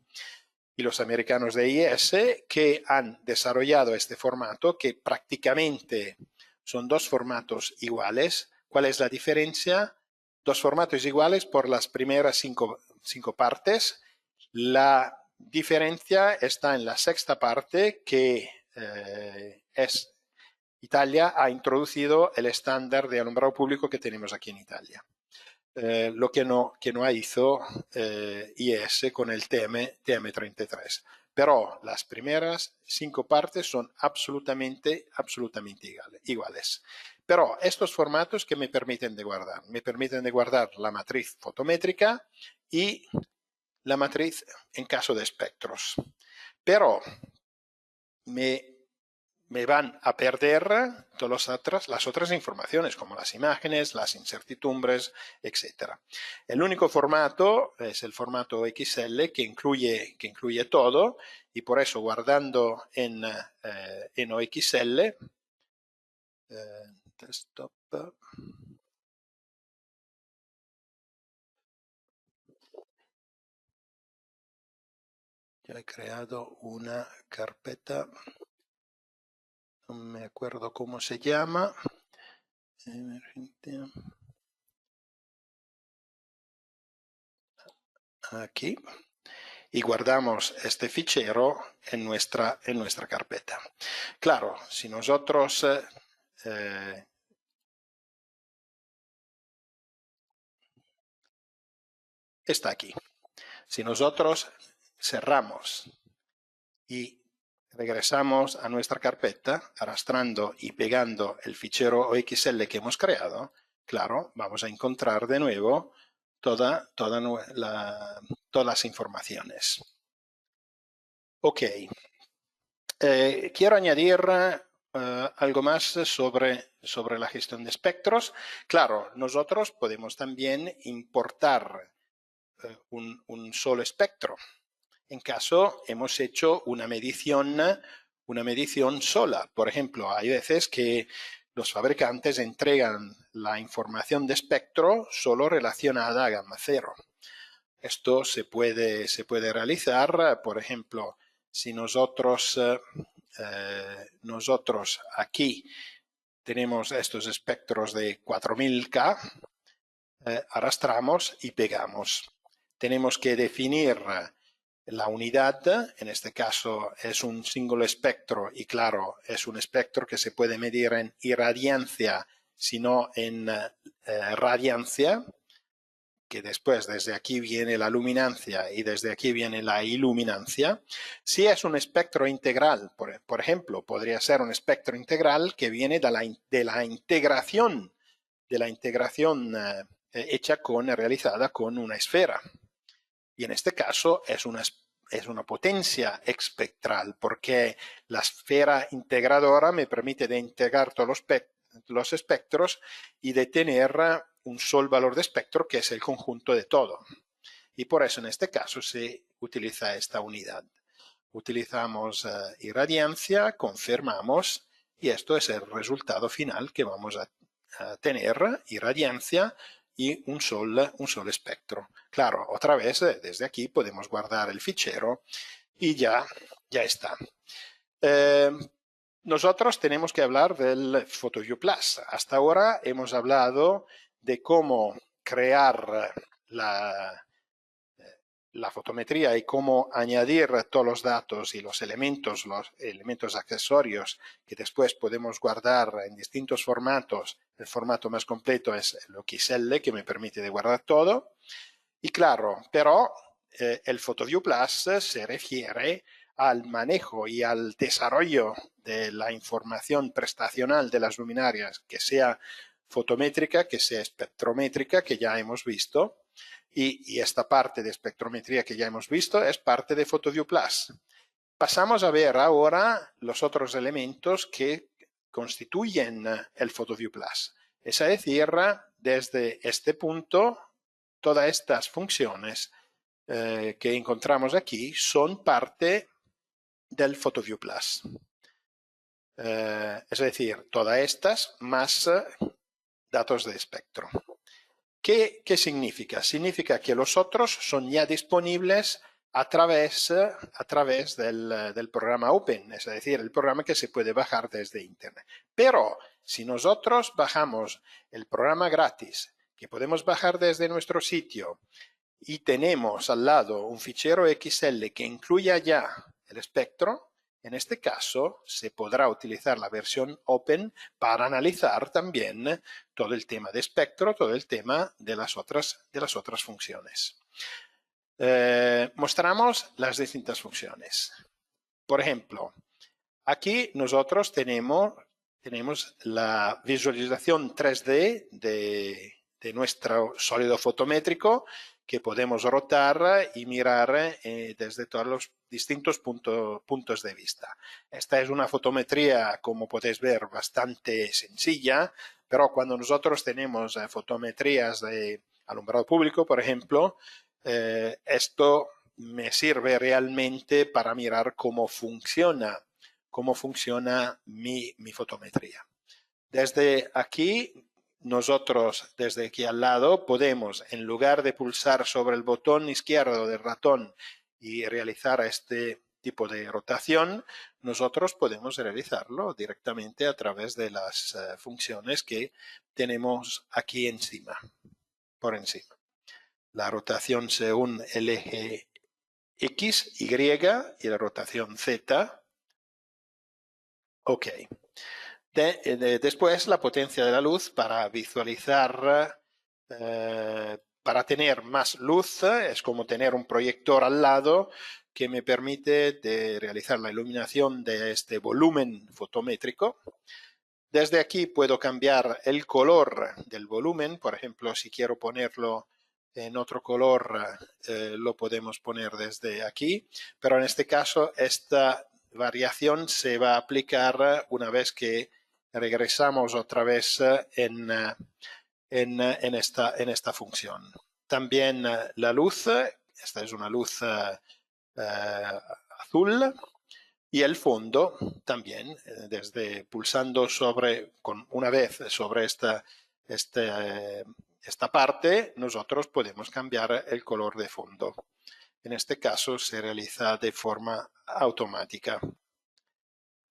y los americanos de IES, que han desarrollado este formato, que prácticamente son dos formatos iguales. ¿Cuál es la diferencia? Dos formatos iguales por las primeras cinco partes. La diferencia está en la sexta parte, que es Italia ha introducido el estándar de alumbrado público que tenemos aquí en Italia. Lo que no hizo IES con el TM33. Pero las primeras cinco partes son absolutamente iguales. Pero estos formatos que me permiten de guardar la matriz fotométrica y la matriz en caso de espectros. Pero me me van a perder todas las otras informaciones, como las imágenes, las incertidumbres, etc. El único formato es el formato XL que incluye todo, y por eso guardando en OXL, desktop, ya he creado una carpeta, no me acuerdo cómo se llama. Aquí. Y guardamos este fichero en nuestra carpeta. Claro, si nosotros está aquí. Si nosotros cerramos y regresamos a nuestra carpeta, arrastrando y pegando el fichero OXL que hemos creado, claro, vamos a encontrar de nuevo todas las informaciones. Ok. Quiero añadir algo más sobre la gestión de espectros. Claro, nosotros podemos también importar un solo espectro. En caso hemos hecho una medición sola. Por ejemplo, hay veces que los fabricantes entregan la información de espectro solo relacionada a gamma cero. Esto se puede realizar, por ejemplo, si nosotros aquí tenemos estos espectros de 4000K, arrastramos y pegamos. Tenemos que definir la unidad, en este caso es un single espectro y claro, es un espectro que se puede medir en irradiancia, sino en radiancia, que después desde aquí viene la luminancia y desde aquí viene la iluminancia. Si es un espectro integral, por ejemplo, podría ser un espectro integral que viene de la integración hecha realizada con una esfera. Y en este caso es una potencia espectral, porque la esfera integradora me permite de integrar todos los espectros y de tener un solo valor de espectro que es el conjunto de todo. Y por eso en este caso se utiliza esta unidad. Utilizamos irradiancia, confirmamos, y esto es el resultado final que vamos a tener, irradiancia y un solo espectro. Claro, otra vez desde aquí podemos guardar el fichero y ya está. Nosotros tenemos que hablar del PhotoView Plus. Hasta ahora hemos hablado de cómo crear la fotometría y cómo añadir todos los datos y los elementos accesorios que después podemos guardar en distintos formatos. El formato más completo es el XL, que me permite de guardar todo. Y claro, pero el PhotoView Plus se refiere al manejo y al desarrollo de la información prestacional de las luminarias, que sea fotométrica, que sea espectrométrica, que ya hemos visto, y esta parte de espectrometría que ya hemos visto es parte de PhotoView Plus. Pasamos a ver ahora los otros elementos que constituyen el PhotoView Plus. Es decir, desde este punto, todas estas funciones que encontramos aquí son parte del PhotoView Plus. Es decir, todas estas más datos de espectro. ¿Qué significa? Significa que los otros son ya disponibles a través del programa Open, es decir, el programa que se puede bajar desde Internet. Pero si nosotros bajamos el programa gratis, que podemos bajar desde nuestro sitio, y tenemos al lado un fichero XL que incluya ya el espectro, en este caso se podrá utilizar la versión Open para analizar también todo el tema de espectro, todo el tema de las otras funciones. Mostramos las distintas funciones. Por ejemplo, aquí nosotros tenemos la visualización 3D de nuestro sólido fotométrico, que podemos rotar y mirar desde todos los distintos puntos de vista. Esta es una fotometría, como podéis ver, bastante sencilla, pero cuando nosotros tenemos fotometrías de alumbrado público, por ejemplo, esto me sirve realmente para mirar cómo funciona mi fotometría. Desde aquí, nosotros, desde aquí al lado, podemos, en lugar de pulsar sobre el botón izquierdo del ratón y realizar este tipo de rotación, nosotros podemos realizarlo directamente a través de las funciones que tenemos aquí encima, por encima. La rotación según el eje X, Y y la rotación Z. Ok. Después la potencia de la luz para visualizar, para tener más luz, es como tener un proyector al lado que me permite de realizar la iluminación de este volumen fotométrico. Desde aquí puedo cambiar el color del volumen, por ejemplo, si quiero ponerlo en otro color, lo podemos poner desde aquí, pero en este caso esta variación se va a aplicar una vez que regresamos otra vez en esta función. También la luz, esta es una luz azul, y el fondo también, desde pulsando una vez sobre esta parte, nosotros podemos cambiar el color de fondo. En este caso se realiza de forma automática.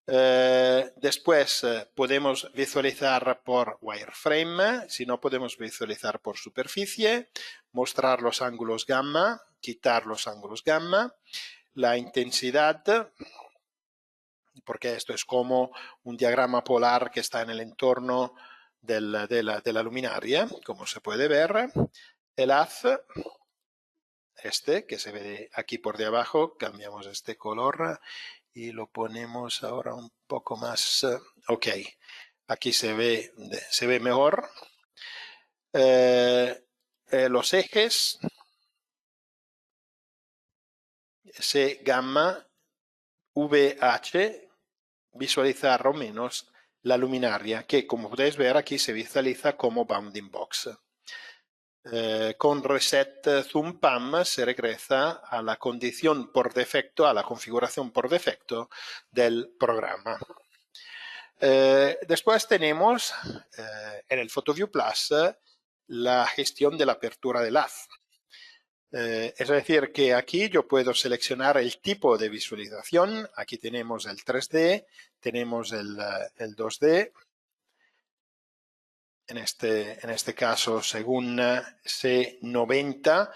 Después podemos visualizar por wireframe, si no podemos visualizar por superficie, mostrar los ángulos gamma, quitar los ángulos gamma, la intensidad, porque esto es como un diagrama polar que está en el entorno de la luminaria, como se puede ver, el haz, que se ve aquí por debajo, cambiamos este color y lo ponemos ahora un poco más, ok, aquí se ve mejor. Los ejes, C gamma, VH, visualizar o menos la luminaria, que como podéis ver aquí se visualiza como bounding box. Con reset zoom PAM se regresa a la condición por defecto, a la configuración por defecto del programa. Después tenemos en el PhotoView Plus la gestión de la apertura del haz. Es decir, que aquí yo puedo seleccionar el tipo de visualización. Aquí tenemos el 3D, tenemos el 2D. En este caso, según C90,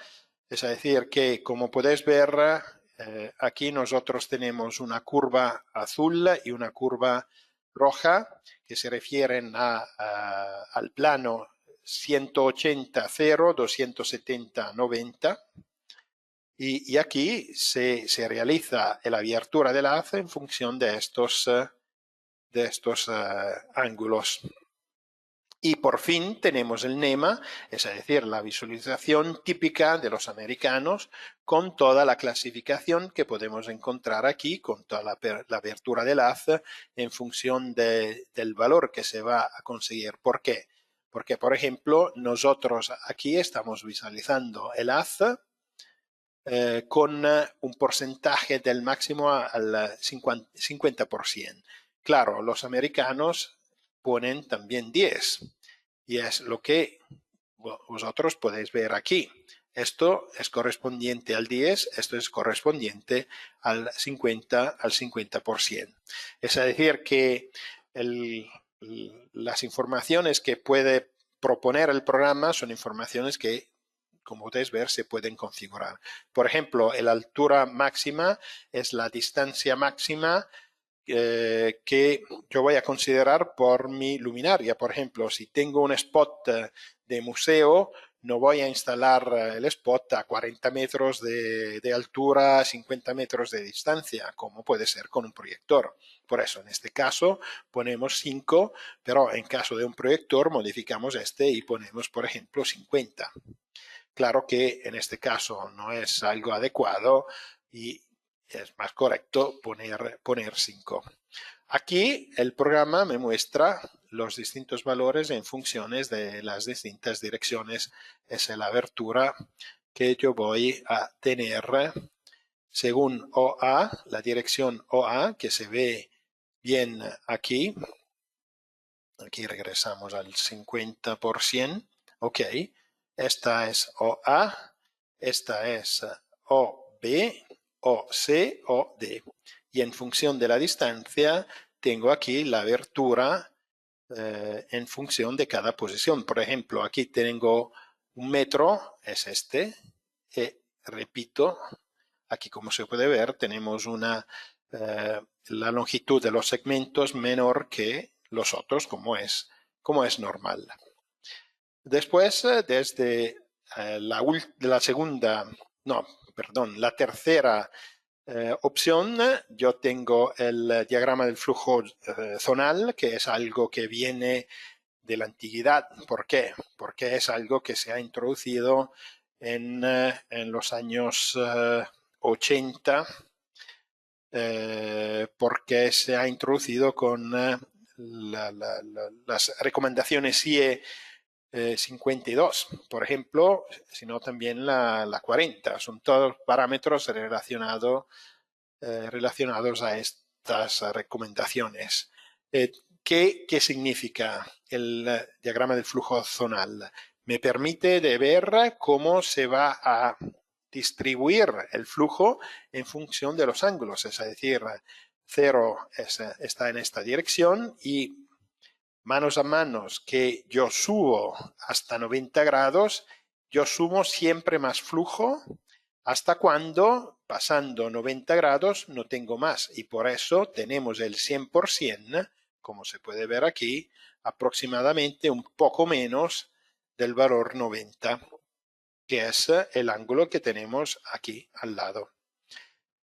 es decir, que como podéis ver, aquí nosotros tenemos una curva azul y una curva roja que se refieren al plano 180-0, 270-90. Y aquí se realiza la abertura del haz en función de estos ángulos. Y por fin tenemos el NEMA, es decir, la visualización típica de los americanos con toda la clasificación que podemos encontrar aquí, con toda la abertura del haz en función del valor que se va a conseguir. ¿Por qué? Porque, por ejemplo, nosotros aquí estamos visualizando el haz con un porcentaje del máximo al 50%. Claro, los americanos ponen también 10 y es lo que vosotros podéis ver aquí. Esto es correspondiente al 10, esto es correspondiente al 50%. Es decir, que las informaciones que puede proponer el programa son informaciones que, como podéis ver, se pueden configurar. Por ejemplo, la altura máxima es la distancia máxima que yo voy a considerar por mi luminaria. Por ejemplo, si tengo un spot de museo, no voy a instalar el spot a 40 metros de altura, 50 metros de distancia, como puede ser con un proyector. Por eso, en este caso, ponemos 5, pero en caso de un proyector, modificamos y ponemos, por ejemplo, 50. Claro que en este caso no es algo adecuado y es más correcto poner 5. Aquí el programa me muestra los distintos valores en funciones de las distintas direcciones. Esa es la abertura que yo voy a tener según OA, la dirección OA, que se ve bien aquí. Aquí regresamos al 50%. Ok, esta es OA, esta es OB, OC, OD. Y en función de la distancia, tengo aquí la abertura en función de cada posición. Por ejemplo, aquí tengo 1 metro, es este, y repito, aquí como se puede ver, tenemos la longitud de los segmentos menor que los otros, como es normal. Después, desde la tercera opción, yo tengo el diagrama del flujo zonal, que es algo que viene de la antigüedad. ¿Por qué? Porque es algo que se ha introducido en los años 80, porque se ha introducido con las recomendaciones CIE 52, por ejemplo, sino también la 40. Son todos parámetros relacionados a estas recomendaciones. ¿Qué significa el diagrama del flujo zonal? Me permite de ver cómo se va a distribuir el flujo en función de los ángulos, es decir, 0 está en esta dirección y manos a manos que yo subo hasta 90 grados, yo sumo siempre más flujo hasta cuando, pasando 90 grados, no tengo más. Y por eso tenemos el 100%, como se puede ver aquí, aproximadamente un poco menos del valor 90, que es el ángulo que tenemos aquí al lado.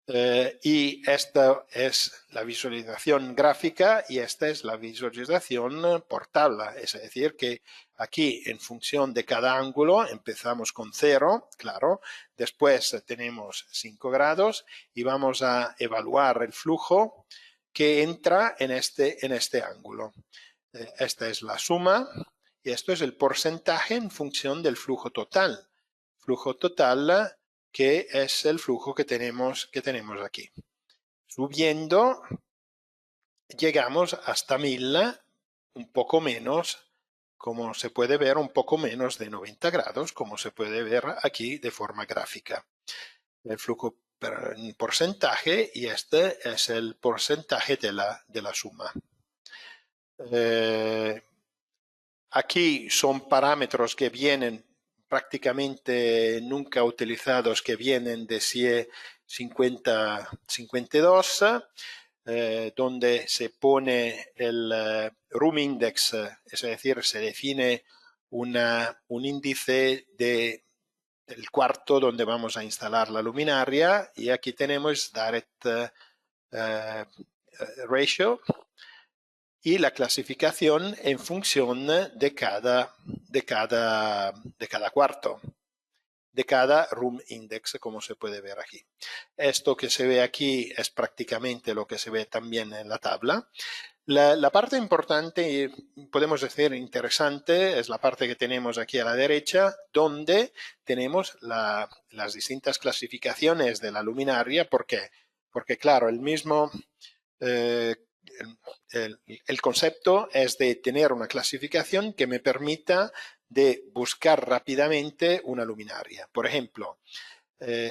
Y esta es la visualización gráfica y esta es la visualización por tabla. Es decir, que aquí en función de cada ángulo empezamos con 0, claro, después tenemos 5 grados y vamos a evaluar el flujo que entra en este ángulo. Esta es la suma y esto es el porcentaje en función del flujo total. Flujo total que es el flujo que tenemos aquí. Subiendo, llegamos hasta 1000, un poco menos, como se puede ver, un poco menos de 90 grados, como se puede ver aquí de forma gráfica. El flujo en porcentaje, y este es el porcentaje de la suma. Aquí son parámetros que vienen prácticamente nunca utilizados, que vienen de CIE 52, donde se pone el room index, es decir, se define un índice del cuarto donde vamos a instalar la luminaria, y aquí tenemos direct ratio y la clasificación en función de cada cuarto, de cada room index, como se puede ver aquí. Esto que se ve aquí es prácticamente lo que se ve también en la tabla. La parte importante y podemos decir interesante es la parte que tenemos aquí a la derecha, donde tenemos las distintas clasificaciones de la luminaria. ¿Por qué? Porque claro, el mismo el concepto es de tener una clasificación que me permita de buscar rápidamente una luminaria. Por ejemplo,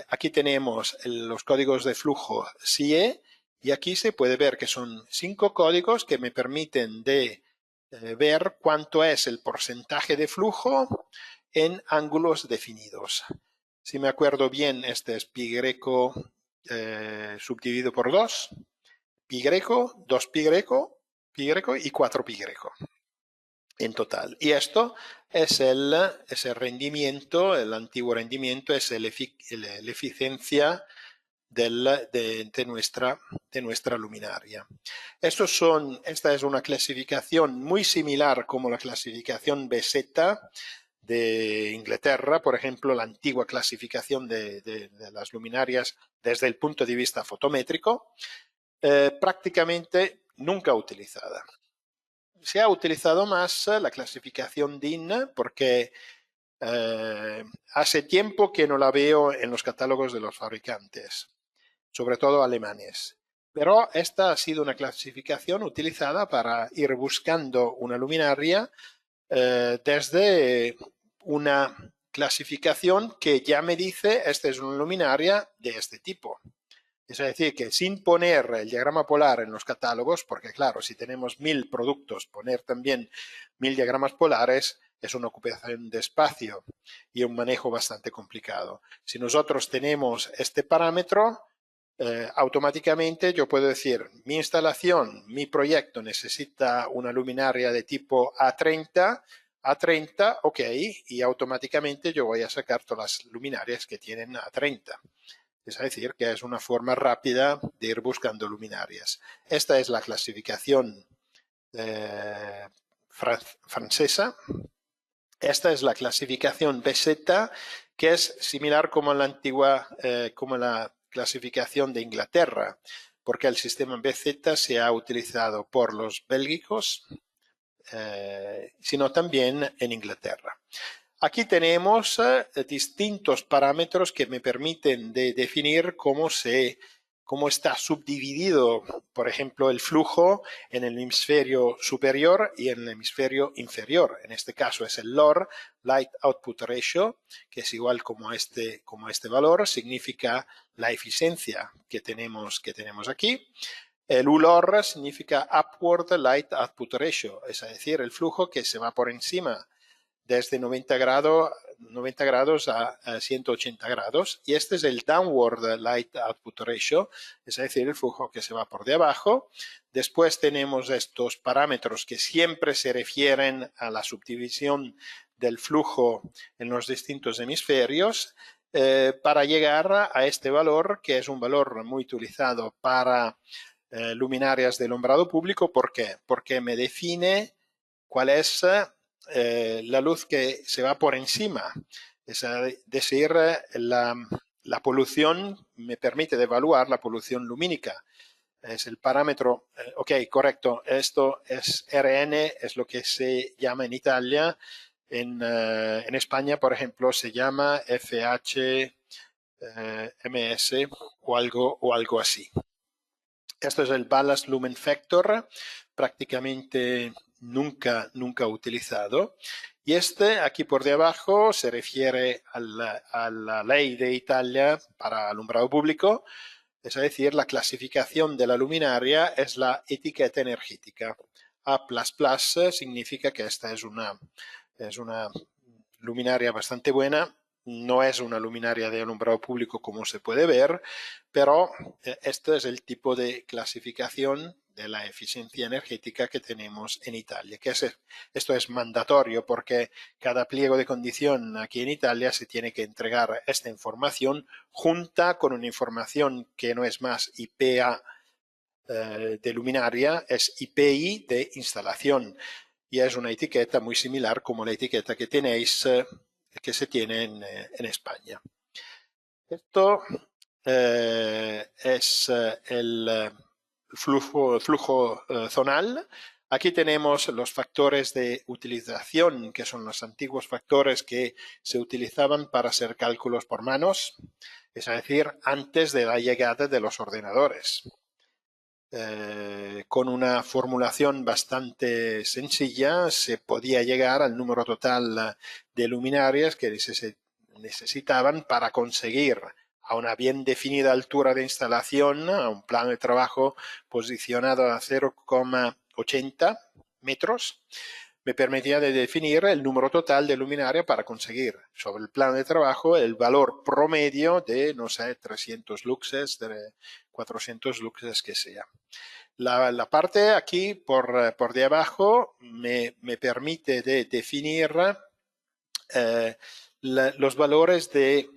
aquí tenemos los códigos de flujo CIE y aquí se puede ver que son 5 códigos que me permiten de ver cuánto es el porcentaje de flujo en ángulos definidos. Si me acuerdo bien, este es pi greco subdividido por 2, pi greco, 2 pi greco y 4 pi greco en total. Y esto es el rendimiento, el antiguo rendimiento, es la eficiencia de nuestra luminaria. Esta es una clasificación muy similar como la clasificación BZ de Inglaterra, por ejemplo, la antigua clasificación de las luminarias desde el punto de vista fotométrico, prácticamente nunca utilizada. Se ha utilizado más la clasificación DIN porque hace tiempo que no la veo en los catálogos de los fabricantes, sobre todo alemanes. Pero esta ha sido una clasificación utilizada para ir buscando una luminaria desde una clasificación que ya me dice esta es una luminaria de este tipo. Es decir, que sin poner el diagrama polar en los catálogos, porque claro, si tenemos 1000 productos, poner también 1000 diagramas polares es una ocupación de espacio y un manejo bastante complicado. Si nosotros tenemos este parámetro, automáticamente yo puedo decir, mi instalación, mi proyecto necesita una luminaria de tipo A30, ok, y automáticamente yo voy a sacar todas las luminarias que tienen A30. Es decir, que es una forma rápida de ir buscando luminarias. Esta es la clasificación francesa. Esta es la clasificación BZ, que es similar como la antigua, como la clasificación de Inglaterra, porque el sistema BZ se ha utilizado por los bélgicos, sino también en Inglaterra. Aquí tenemos distintos parámetros que me permiten de definir cómo está subdividido, por ejemplo, el flujo en el hemisferio superior y en el hemisferio inferior. En este caso es el LOR, Light Output Ratio, que es igual como este valor, significa la eficiencia que tenemos aquí. El ULOR significa Upward Light Output Ratio, es decir, el flujo que se va por encima desde 90 grados a 180 grados. Y este es el Downward Light Output Ratio, es decir, el flujo que se va por debajo. Después tenemos estos parámetros que siempre se refieren a la subdivisión del flujo en los distintos hemisferios para llegar a este valor, que es un valor muy utilizado para luminarias de alumbrado público. ¿Por qué? Porque me define cuál es la luz que se va por encima. Es decir, la polución me permite de evaluar la polución lumínica. Es el parámetro, ok, correcto, esto es RN, es lo que se llama en Italia. En España, por ejemplo, se llama FHMS o algo así. Esto es el Ballast Lumen Factor, prácticamente nunca utilizado. Y este aquí por debajo se refiere a la ley de Italia para alumbrado público, es decir, la clasificación de la luminaria es la etiqueta energética. A++ significa que esta es una luminaria bastante buena. No es una luminaria de alumbrado público como se puede ver, pero este es el tipo de clasificación de la eficiencia energética que tenemos en Italia. Esto es mandatorio porque cada pliego de condición aquí en Italia se tiene que entregar esta información junta con una información que no es más IPA de luminaria, es IPI de instalación. Y es una etiqueta muy similar como la etiqueta que tenéis, que se tiene en España. Esto es el flujo zonal. Aquí tenemos los factores de utilización, que son los antiguos factores que se utilizaban para hacer cálculos por manos, es decir, antes de la llegada de los ordenadores. Con una formulación bastante sencilla se podía llegar al número total de luminarias que necesitaban para conseguir a una bien definida altura de instalación, a un plano de trabajo posicionado a 0,80 metros, me permitía de definir el número total de luminaria para conseguir sobre el plano de trabajo el valor promedio de, no sé, 300 luxes, de 400 luxes que sea. La parte aquí por debajo me permite de definir los valores de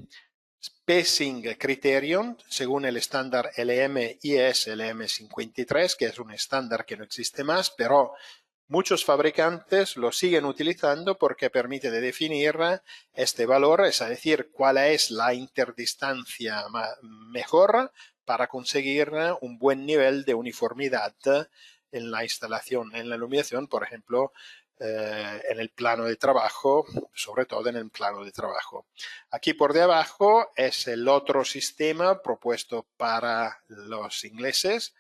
spacing criterion según el estándar LM-IS LM53, que es un estándar que no existe más, pero Muchos fabricantes lo siguen utilizando porque permite de definir este valor, es decir, cuál es la interdistancia mejor para conseguir un buen nivel de uniformidad en la instalación, en la iluminación, por ejemplo, en el plano de trabajo, sobre todo en el plano de trabajo. Aquí por debajo es el otro sistema propuesto para los ingleses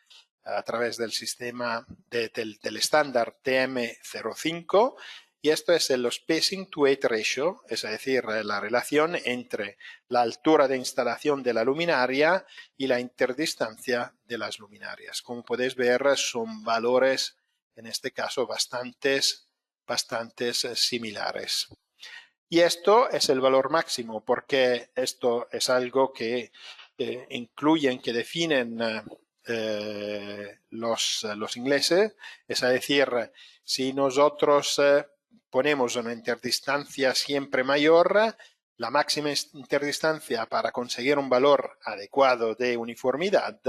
a través del sistema del estándar TM05, y esto es el spacing to weight ratio, es decir, la relación entre la altura de instalación de la luminaria y la interdistancia de las luminarias. Como podéis ver, son valores, en este caso, bastantes similares. Y esto es el valor máximo, porque esto es algo que incluyen, que definen los ingleses, es decir, si nosotros ponemos una interdistancia siempre mayor, la máxima interdistancia para conseguir un valor adecuado de uniformidad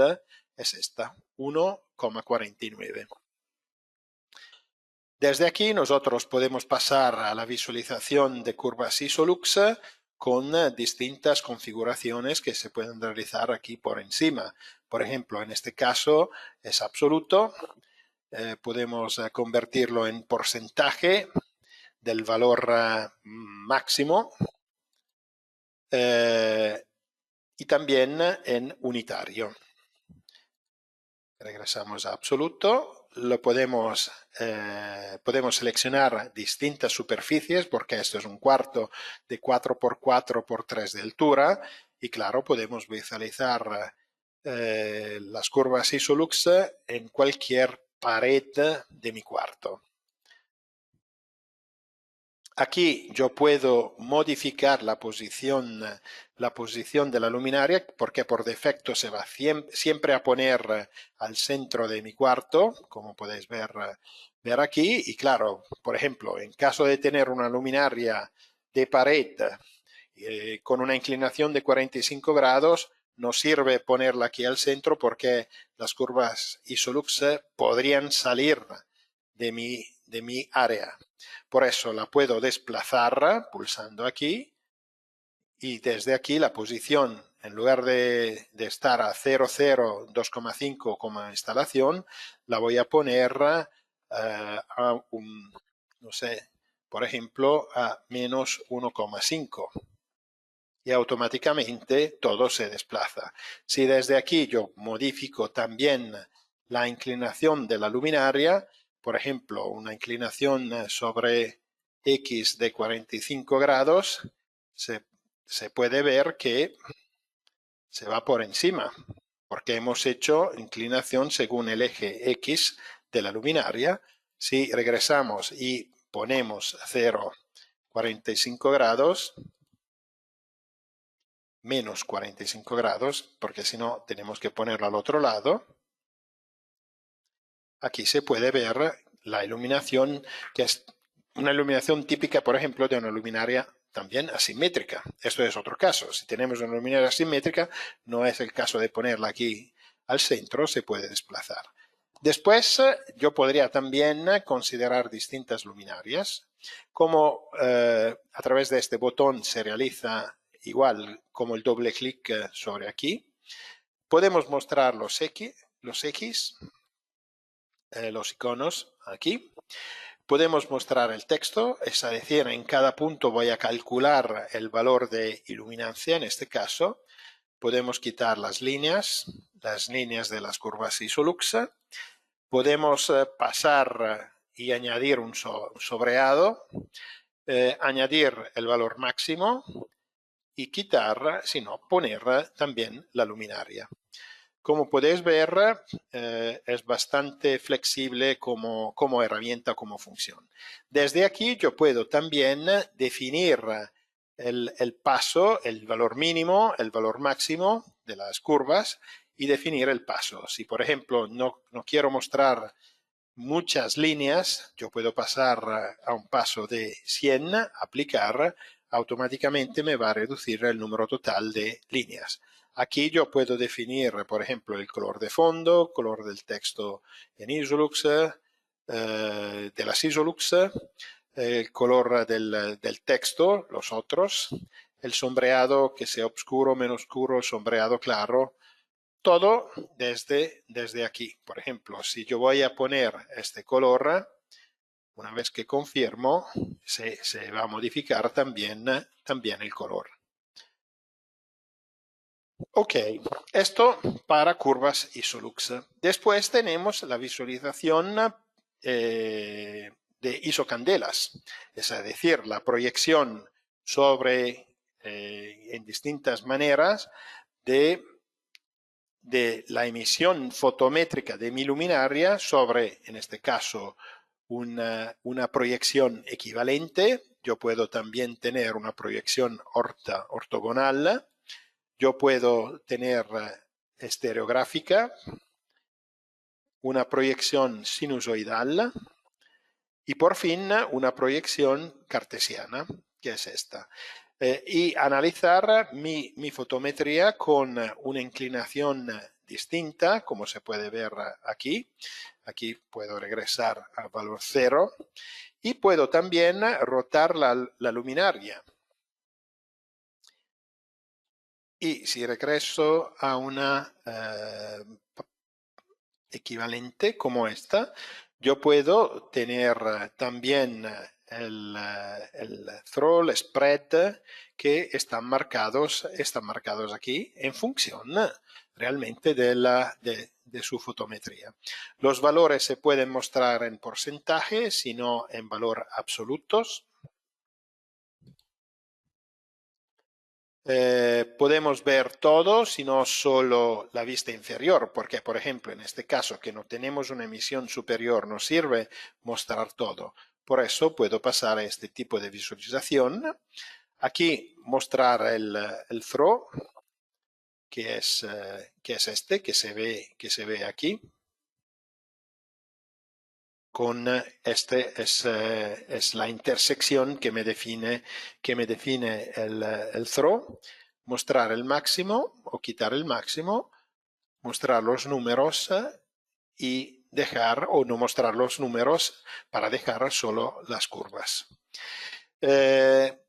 es esta, 1,49. Desde aquí nosotros podemos pasar a la visualización de curvas Isolux con distintas configuraciones que se pueden realizar aquí por encima. Por ejemplo, en este caso es absoluto. Podemos convertirlo en porcentaje del valor máximo y también en unitario. Regresamos a absoluto. Podemos seleccionar distintas superficies, porque esto es un cuarto de 4x4 por 3 de altura, y claro, podemos visualizar las curvas Isolux en cualquier pared de mi cuarto. Aquí yo puedo modificar la posición de la luminaria, porque por defecto se va siempre a poner al centro de mi cuarto, como podéis ver aquí. Y claro, por ejemplo, en caso de tener una luminaria de pared con una inclinación de 45 grados, no sirve ponerla aquí al centro, porque las curvas Isolux podrían salir de mi área. Por eso la puedo desplazar pulsando aquí, y desde aquí la posición, en lugar de estar a 0,0, 2,5 como instalación, la voy a poner a no sé, por ejemplo, a menos 1,5. Y automáticamente todo se desplaza. Si desde aquí yo modifico también la inclinación de la luminaria, por ejemplo, una inclinación sobre X de 45 grados, se puede ver que se va por encima, porque hemos hecho inclinación según el eje X de la luminaria. Si regresamos y ponemos 0,45 grados, menos 45 grados, porque si no tenemos que ponerlo al otro lado. Aquí se puede ver la iluminación, que es una iluminación típica, por ejemplo, de una luminaria también asimétrica. Esto es otro caso. Si tenemos una luminaria asimétrica, no es el caso de ponerla aquí al centro, se puede desplazar. Después, yo podría también considerar distintas luminarias. Como a través de este botón se realiza igual como el doble clic sobre aquí, podemos mostrar los X, los iconos aquí. Podemos mostrar el texto, es decir, en cada punto voy a calcular el valor de iluminancia, en este caso. Podemos quitar las líneas de las curvas Isolux. Podemos pasar y añadir un sobreado, añadir el valor máximo y quitar, si no, poner también la luminaria. Como podéis ver, es bastante flexible como herramienta, como función. Desde aquí yo puedo también definir el paso, el valor mínimo, el valor máximo de las curvas, y definir el paso. Si, por ejemplo, no quiero mostrar muchas líneas, yo puedo pasar a un paso de 100, aplicar, automáticamente me va a reducir el número total de líneas. Aquí yo puedo definir, por ejemplo, el color de fondo, color del texto en Isolux, de las Isolux, el color del texto, los otros, el sombreado que sea oscuro, menos oscuro, sombreado claro, todo desde aquí. Por ejemplo, si yo voy a poner este color, una vez que confirmo, se va a modificar también el color. Ok, esto para curvas Isolux. Después tenemos la visualización de isocandelas, es decir, la proyección en distintas maneras de la emisión fotométrica de mi luminaria sobre, en este caso, una proyección equivalente. Yo puedo también tener una proyección ortogonal. Yo puedo tener estereográfica, una proyección sinusoidal y por fin una proyección cartesiana, que es esta. Y analizar mi fotometría con una inclinación distinta, como se puede ver aquí. Aquí puedo regresar al valor 0 y puedo también rotar la luminaria. Y si regreso a una equivalente como esta, yo puedo tener también el throw, el spread, que están marcados aquí en función realmente de su fotometría. Los valores se pueden mostrar en porcentaje, sino en valor absolutos. Podemos ver todo, sino solo la vista inferior, porque, por ejemplo, en este caso, que no tenemos una emisión superior, nos sirve mostrar todo. Por eso puedo pasar a este tipo de visualización. Aquí mostrar el throw, que es este, que se ve aquí. Con este es la intersección que me define el throw. Mostrar el máximo o quitar el máximo, mostrar los números y dejar o no mostrar los números para dejar solo las curvas. El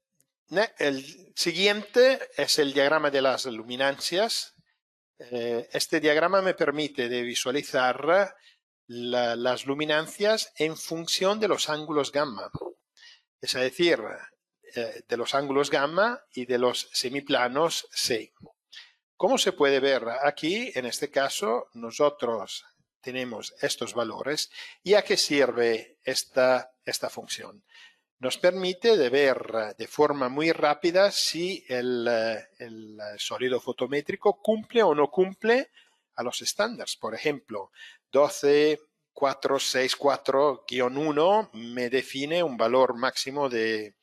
siguiente es el diagrama de las luminancias. Este diagrama me permite de visualizar las luminancias en función de los ángulos gamma. Es decir, de los ángulos gamma y de los semiplanos C. Como se puede ver aquí, en este caso, nosotros tenemos estos valores. ¿Y a qué sirve esta función? Nos permite de ver de forma muy rápida si el sólido fotométrico cumple o no cumple a los estándares. Por ejemplo, 12464-1 me define un valor máximo de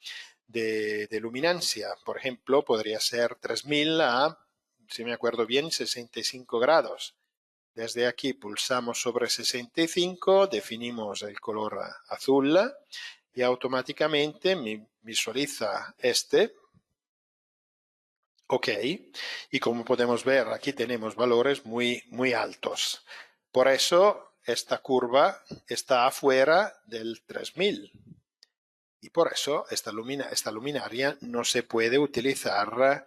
luminancia. Por ejemplo, podría ser 3000 a, si me acuerdo bien, 65 grados. Desde aquí pulsamos sobre 65, definimos el color azul y automáticamente me visualiza este. Ok, y como podemos ver, aquí tenemos valores muy altos. Por eso esta curva está afuera del 3000. Y por eso esta luminaria no se puede utilizar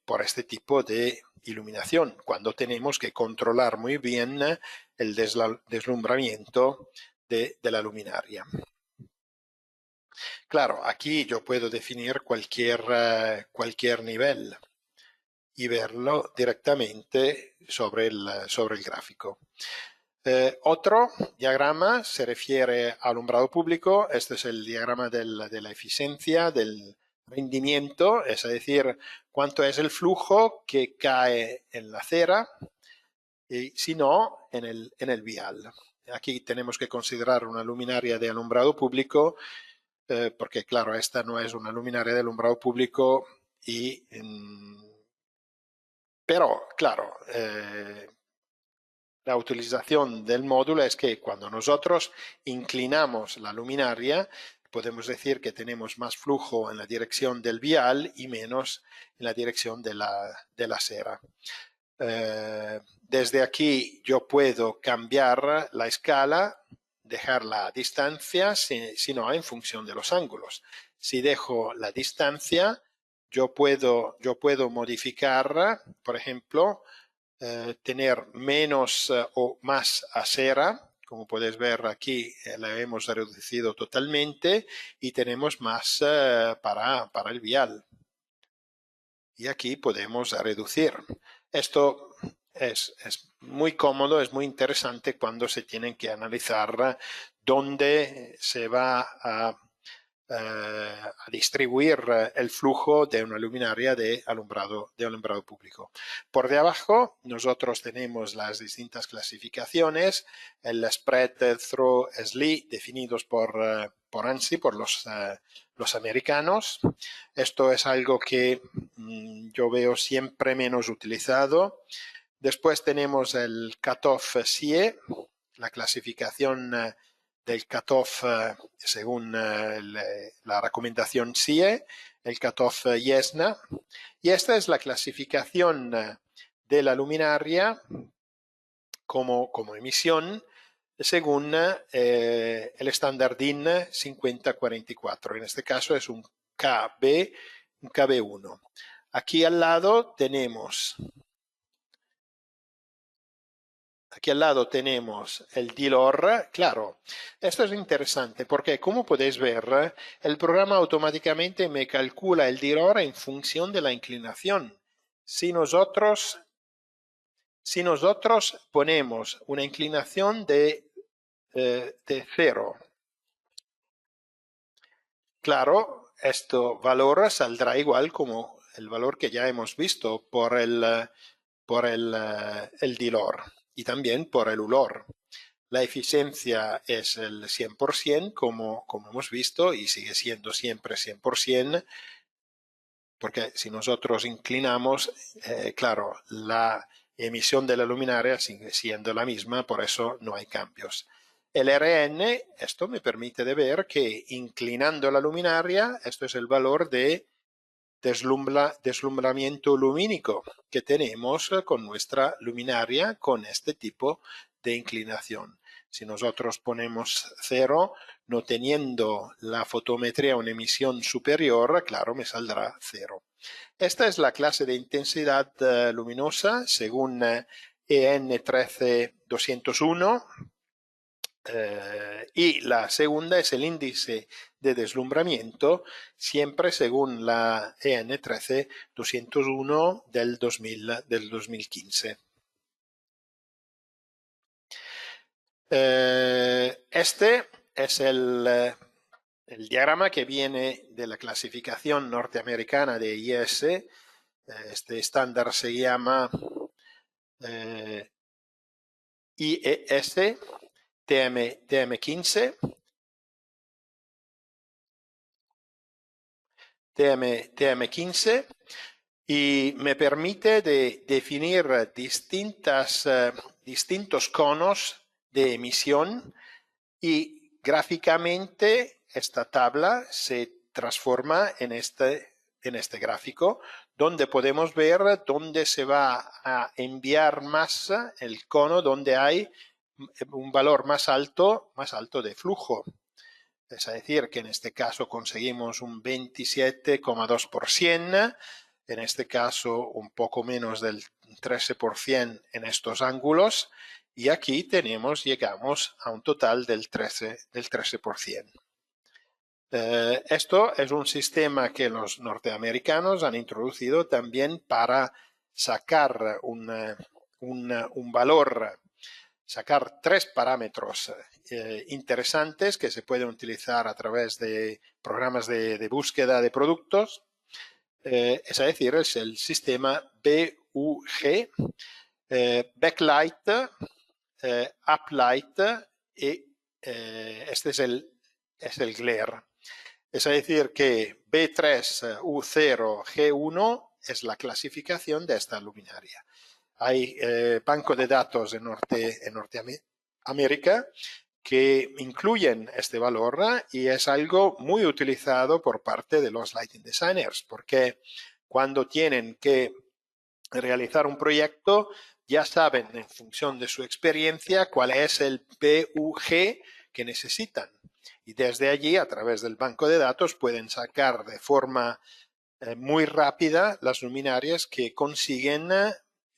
por este tipo de iluminación, cuando tenemos que controlar muy bien el deslumbramiento de la luminaria. Claro, aquí yo puedo definir cualquier nivel y verlo directamente sobre el gráfico. Otro diagrama se refiere al alumbrado público. Este es el diagrama de la eficiencia, del rendimiento, es decir, cuánto es el flujo que cae en la acera y si no, en el vial. Aquí tenemos que considerar una luminaria de alumbrado público porque, claro, esta no es una luminaria de alumbrado público pero, claro, la utilización del módulo es que cuando nosotros inclinamos la luminaria, podemos decir que tenemos más flujo en la dirección del vial y menos en la dirección de la acera. Desde aquí yo puedo cambiar la escala, dejar la distancia, sino en función de los ángulos. Si dejo la distancia, yo puedo modificar, por ejemplo, tener menos o más acera. Como puedes ver aquí, la hemos reducido totalmente y tenemos más para el vial. Y aquí podemos reducir. Esto es muy cómodo, es muy interesante cuando se tienen que analizar dónde se va a distribuir el flujo de una luminaria de alumbrado público. Por de abajo nosotros tenemos las distintas clasificaciones, el spread, through, SLI, definidos por ANSI, por los americanos. Esto es algo que yo veo siempre menos utilizado. Después tenemos el cutoff CIE, la clasificación del cutoff según la recomendación CIE, el cutoff IESNA. Y esta es la clasificación de la luminaria como emisión según el estándar DIN 5044. En este caso es un KB1. Aquí al lado tenemos el D-LOR. Claro, esto es interesante porque, como podéis ver, el programa automáticamente me calcula el D-LOR en función de la inclinación. Si nosotros ponemos una inclinación de 0, claro, este valor saldrá igual como el valor que ya hemos visto por el D-LOR y también por el ULOR. La eficiencia es el 100%, como hemos visto, y sigue siendo siempre 100%, porque si nosotros inclinamos, claro, la emisión de la luminaria sigue siendo la misma, por eso no hay cambios. El RN, esto me permite de ver que inclinando la luminaria, esto es el valor de deslumbramiento lumínico que tenemos con nuestra luminaria con este tipo de inclinación. Si nosotros ponemos 0, no teniendo la fotometría una emisión superior, claro, me saldrá 0. Esta es la clase de intensidad luminosa según EN 13201. Y la segunda es el índice de deslumbramiento, siempre según la EN 13201 del 2015. Este es el diagrama que viene de la clasificación norteamericana de IES. Este estándar se llama IES TM15. TM15 y me permite de definir distintos conos de emisión y gráficamente esta tabla se transforma en este gráfico donde podemos ver dónde se va a enviar más el cono donde hay un valor más alto de flujo. Es decir, que en este caso conseguimos un 27,2%, en este caso un poco menos del 13% en estos ángulos, y aquí llegamos a un total del 13%. Esto es un sistema que los norteamericanos han introducido también para sacar un valor, sacar 3 parámetros interesantes que se pueden utilizar a través de programas de búsqueda de productos. Es decir, es el sistema BUG, Backlight, Uplight y este es el glare. Es decir, que B3, U0, G1 es la clasificación de esta luminaria. Hay banco de datos en Norteamérica que incluyen este valor y es algo muy utilizado por parte de los lighting designers, porque cuando tienen que realizar un proyecto, ya saben en función de su experiencia cuál es el PUG que necesitan. Y desde allí, a través del banco de datos, pueden sacar de forma muy rápida las luminarias que consiguen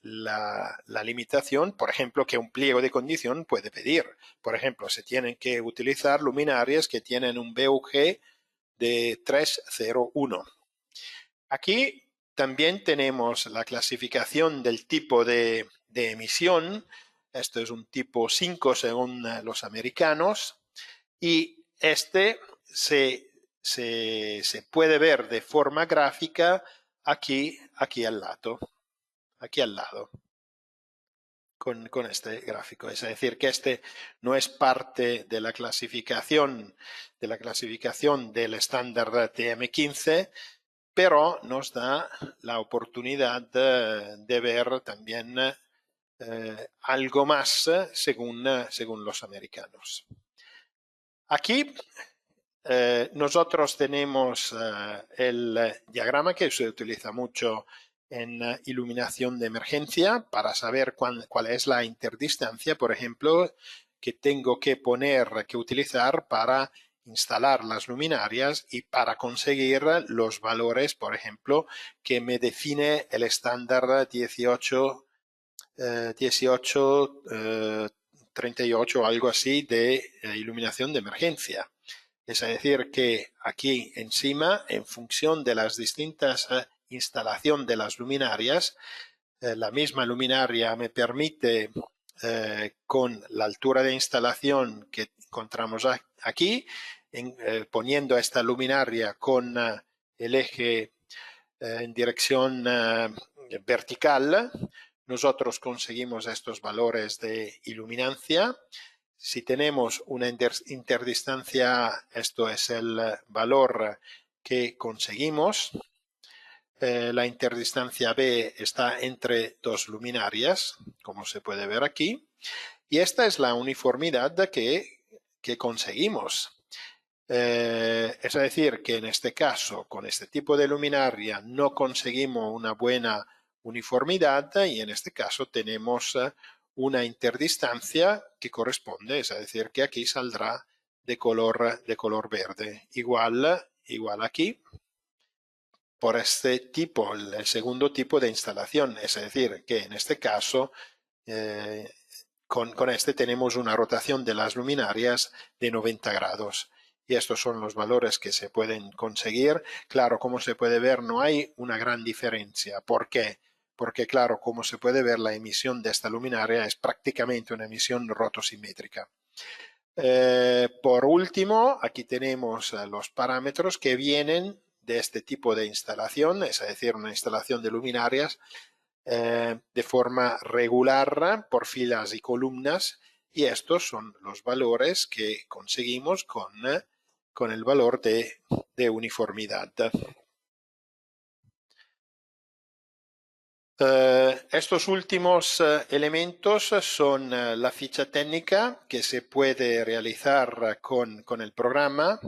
la limitación, por ejemplo, que un pliego de condición puede pedir. Por ejemplo, se tienen que utilizar luminarias que tienen un BUG de 301. Aquí también tenemos la clasificación del tipo de emisión. Esto es un tipo 5 según los americanos. Y este se puede ver de forma gráfica aquí al lado. Aquí al lado. Con este gráfico. Es decir, que este no es parte de la clasificación del estándar TM15, pero nos da la oportunidad de ver también algo más según los americanos. Aquí nosotros tenemos el diagrama que se utiliza mucho en iluminación de emergencia para saber cuál es la interdistancia, por ejemplo, que tengo que utilizar para instalar las luminarias y para conseguir los valores, por ejemplo, que me define el estándar 38 o algo así de iluminación de emergencia. Es decir, que aquí encima, en función de las distintas instalaciones de las luminarias, la misma luminaria me permite, con la altura de instalación que encontramos aquí, poniendo esta luminaria con el eje en dirección vertical, nosotros conseguimos estos valores de iluminancia. Si tenemos una interdistancia, esto es el valor que conseguimos. La interdistancia B está entre dos luminarias, como se puede ver aquí. Y esta es la uniformidad que conseguimos. Es decir, que en este caso, con este tipo de luminaria, no conseguimos una buena uniformidad y en este caso tenemos una interdistancia que corresponde, es decir, que aquí saldrá de color verde. Igual aquí, por este tipo, el segundo tipo de instalación, es decir, que en este caso, con este tenemos una rotación de las luminarias de 90 grados. Y estos son los valores que se pueden conseguir. Claro, como se puede ver, no hay una gran diferencia. ¿Por qué? Porque, claro, como se puede ver, la emisión de esta luminaria es prácticamente una emisión rotosimétrica. Por último, aquí tenemos los parámetros que vienen de este tipo de instalación, es decir, una instalación de luminarias de forma regular por filas y columnas, y estos son los valores que conseguimos con el valor de uniformidad. Estos últimos elementos son la ficha técnica que se puede realizar con el programa,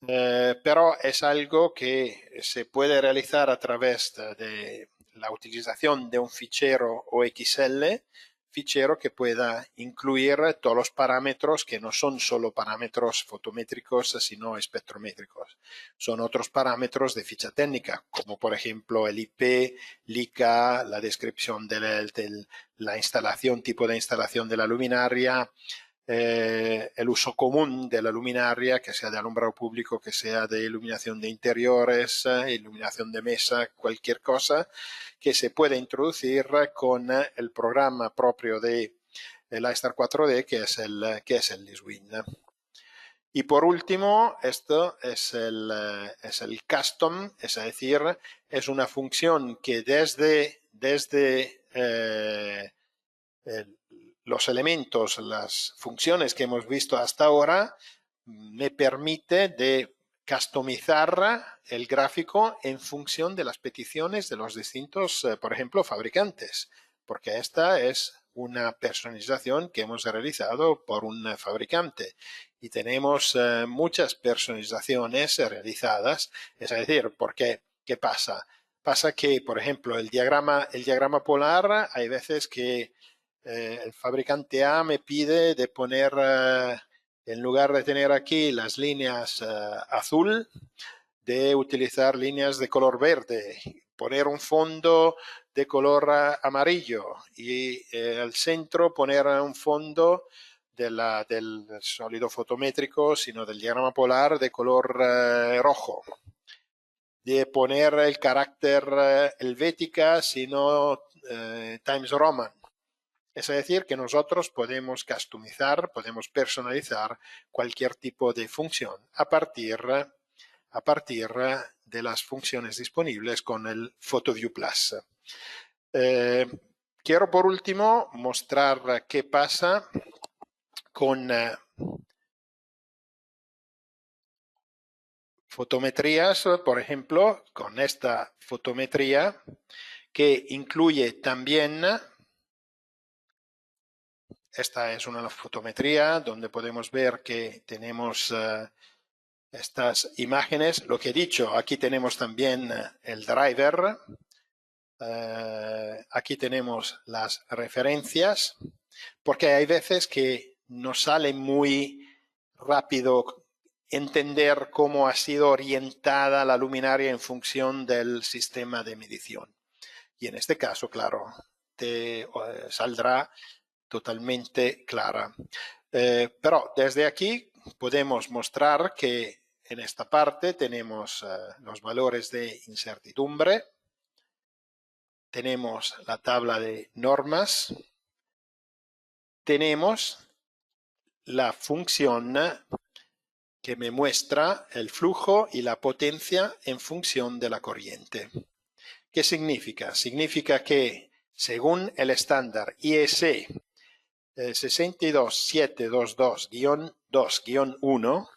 pero es algo que se puede realizar a través de la utilización de un fichero OXL, fichero que pueda incluir todos los parámetros que no son solo parámetros fotométricos, sino espectrométricos. Son otros parámetros de ficha técnica, como por ejemplo el IP, l'ICA, la descripción de la instalación, tipo de instalación de la luminaria, el uso común de la luminaria, que sea de alumbrado público, que sea de iluminación de interiores, iluminación de mesa, cualquier cosa que se puede introducir con el programa propio de Lightstar 4D, que es el Liswin. Y por último, esto es el custom, es decir, es una función que desde los elementos, las funciones que hemos visto hasta ahora, me permite de customizar el gráfico en función de las peticiones de los distintos, por ejemplo, fabricantes, porque esta es una personalización que hemos realizado por un fabricante y tenemos muchas personalizaciones realizadas, es decir, porque ¿qué pasa? Pasa que, por ejemplo, el diagrama polar, hay veces que el fabricante A me pide de poner, en lugar de tener aquí las líneas azul, de utilizar líneas de color verde, poner un fondo de color amarillo y al centro poner un fondo del sólido fotométrico, sino del diagrama polar de color rojo. De poner el carácter helvética, sino Times Roman. Es decir, que nosotros podemos customizar, podemos personalizar cualquier tipo de función a partir de las funciones disponibles con el PhotoView Plus. Quiero por último mostrar qué pasa con fotometrías, por ejemplo, con esta fotometría que incluye también, esta es una fotometría donde podemos ver que tenemos estas imágenes. Lo que he dicho, aquí tenemos también el driver, aquí tenemos las referencias, porque hay veces que nos sale muy rápido entender cómo ha sido orientada la luminaria en función del sistema de medición. Y en este caso, claro, te saldrá totalmente clara. Pero desde aquí podemos mostrar que en esta parte tenemos los valores de incertidumbre, tenemos la tabla de normas, tenemos la función que me muestra el flujo y la potencia en función de la corriente. ¿Qué significa? Significa que según el estándar IEC 62722-2-1,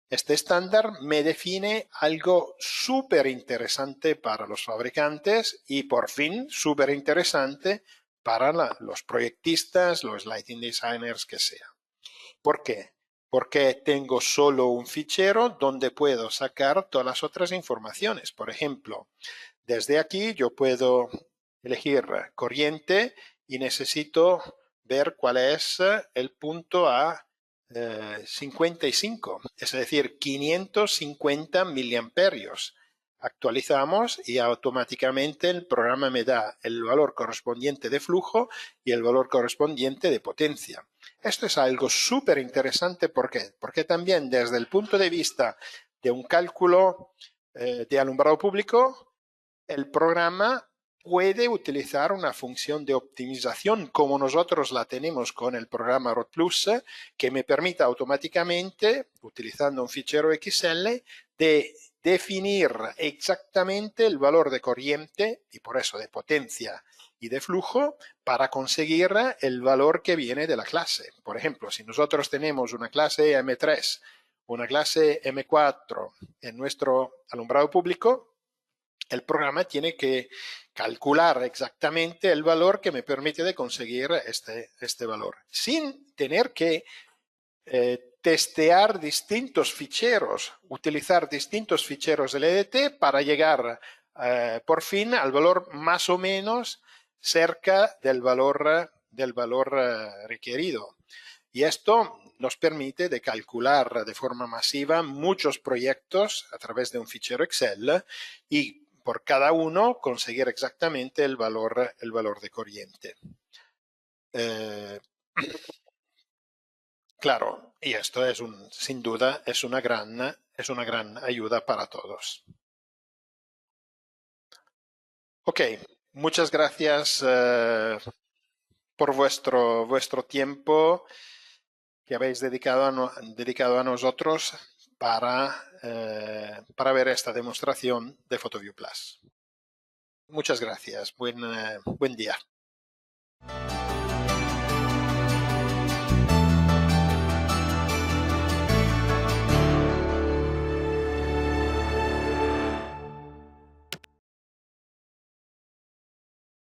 este estándar me define algo súper interesante para los fabricantes y por fin súper interesante para los proyectistas, los lighting designers, que sea. ¿Por qué? Porque tengo solo un fichero donde puedo sacar todas las otras informaciones. Por ejemplo, desde aquí yo puedo elegir corriente y necesito ver cuál es el punto a 55, es decir, 550 miliamperios. Actualizamos y automáticamente el programa me da el valor correspondiente de flujo y el valor correspondiente de potencia. Esto es algo súper interesante. ¿Por qué? Porque también desde el punto de vista de un cálculo de alumbrado público, el programa puede utilizar una función de optimización como nosotros la tenemos con el programa ROD Plus, que me permita automáticamente, utilizando un fichero XL, de definir exactamente el valor de corriente y por eso de potencia y de flujo para conseguir el valor que viene de la clase. Por ejemplo, si nosotros tenemos una clase M3, una clase M4 en nuestro alumbrado público, el programa tiene que calcular exactamente el valor que me permite de conseguir este valor, sin tener que testear distintos ficheros, utilizar distintos ficheros LDT para llegar por fin al valor más o menos cerca del valor requerido. Y esto nos permite de calcular de forma masiva muchos proyectos a través de un fichero Excel y por cada uno conseguir exactamente el valor de corriente. Claro, y esto es sin duda es una gran ayuda para todos. Ok, muchas gracias por vuestro tiempo que habéis dedicado a nosotros para ver esta demostración de PhotoView Plus. Muchas gracias. Buen día.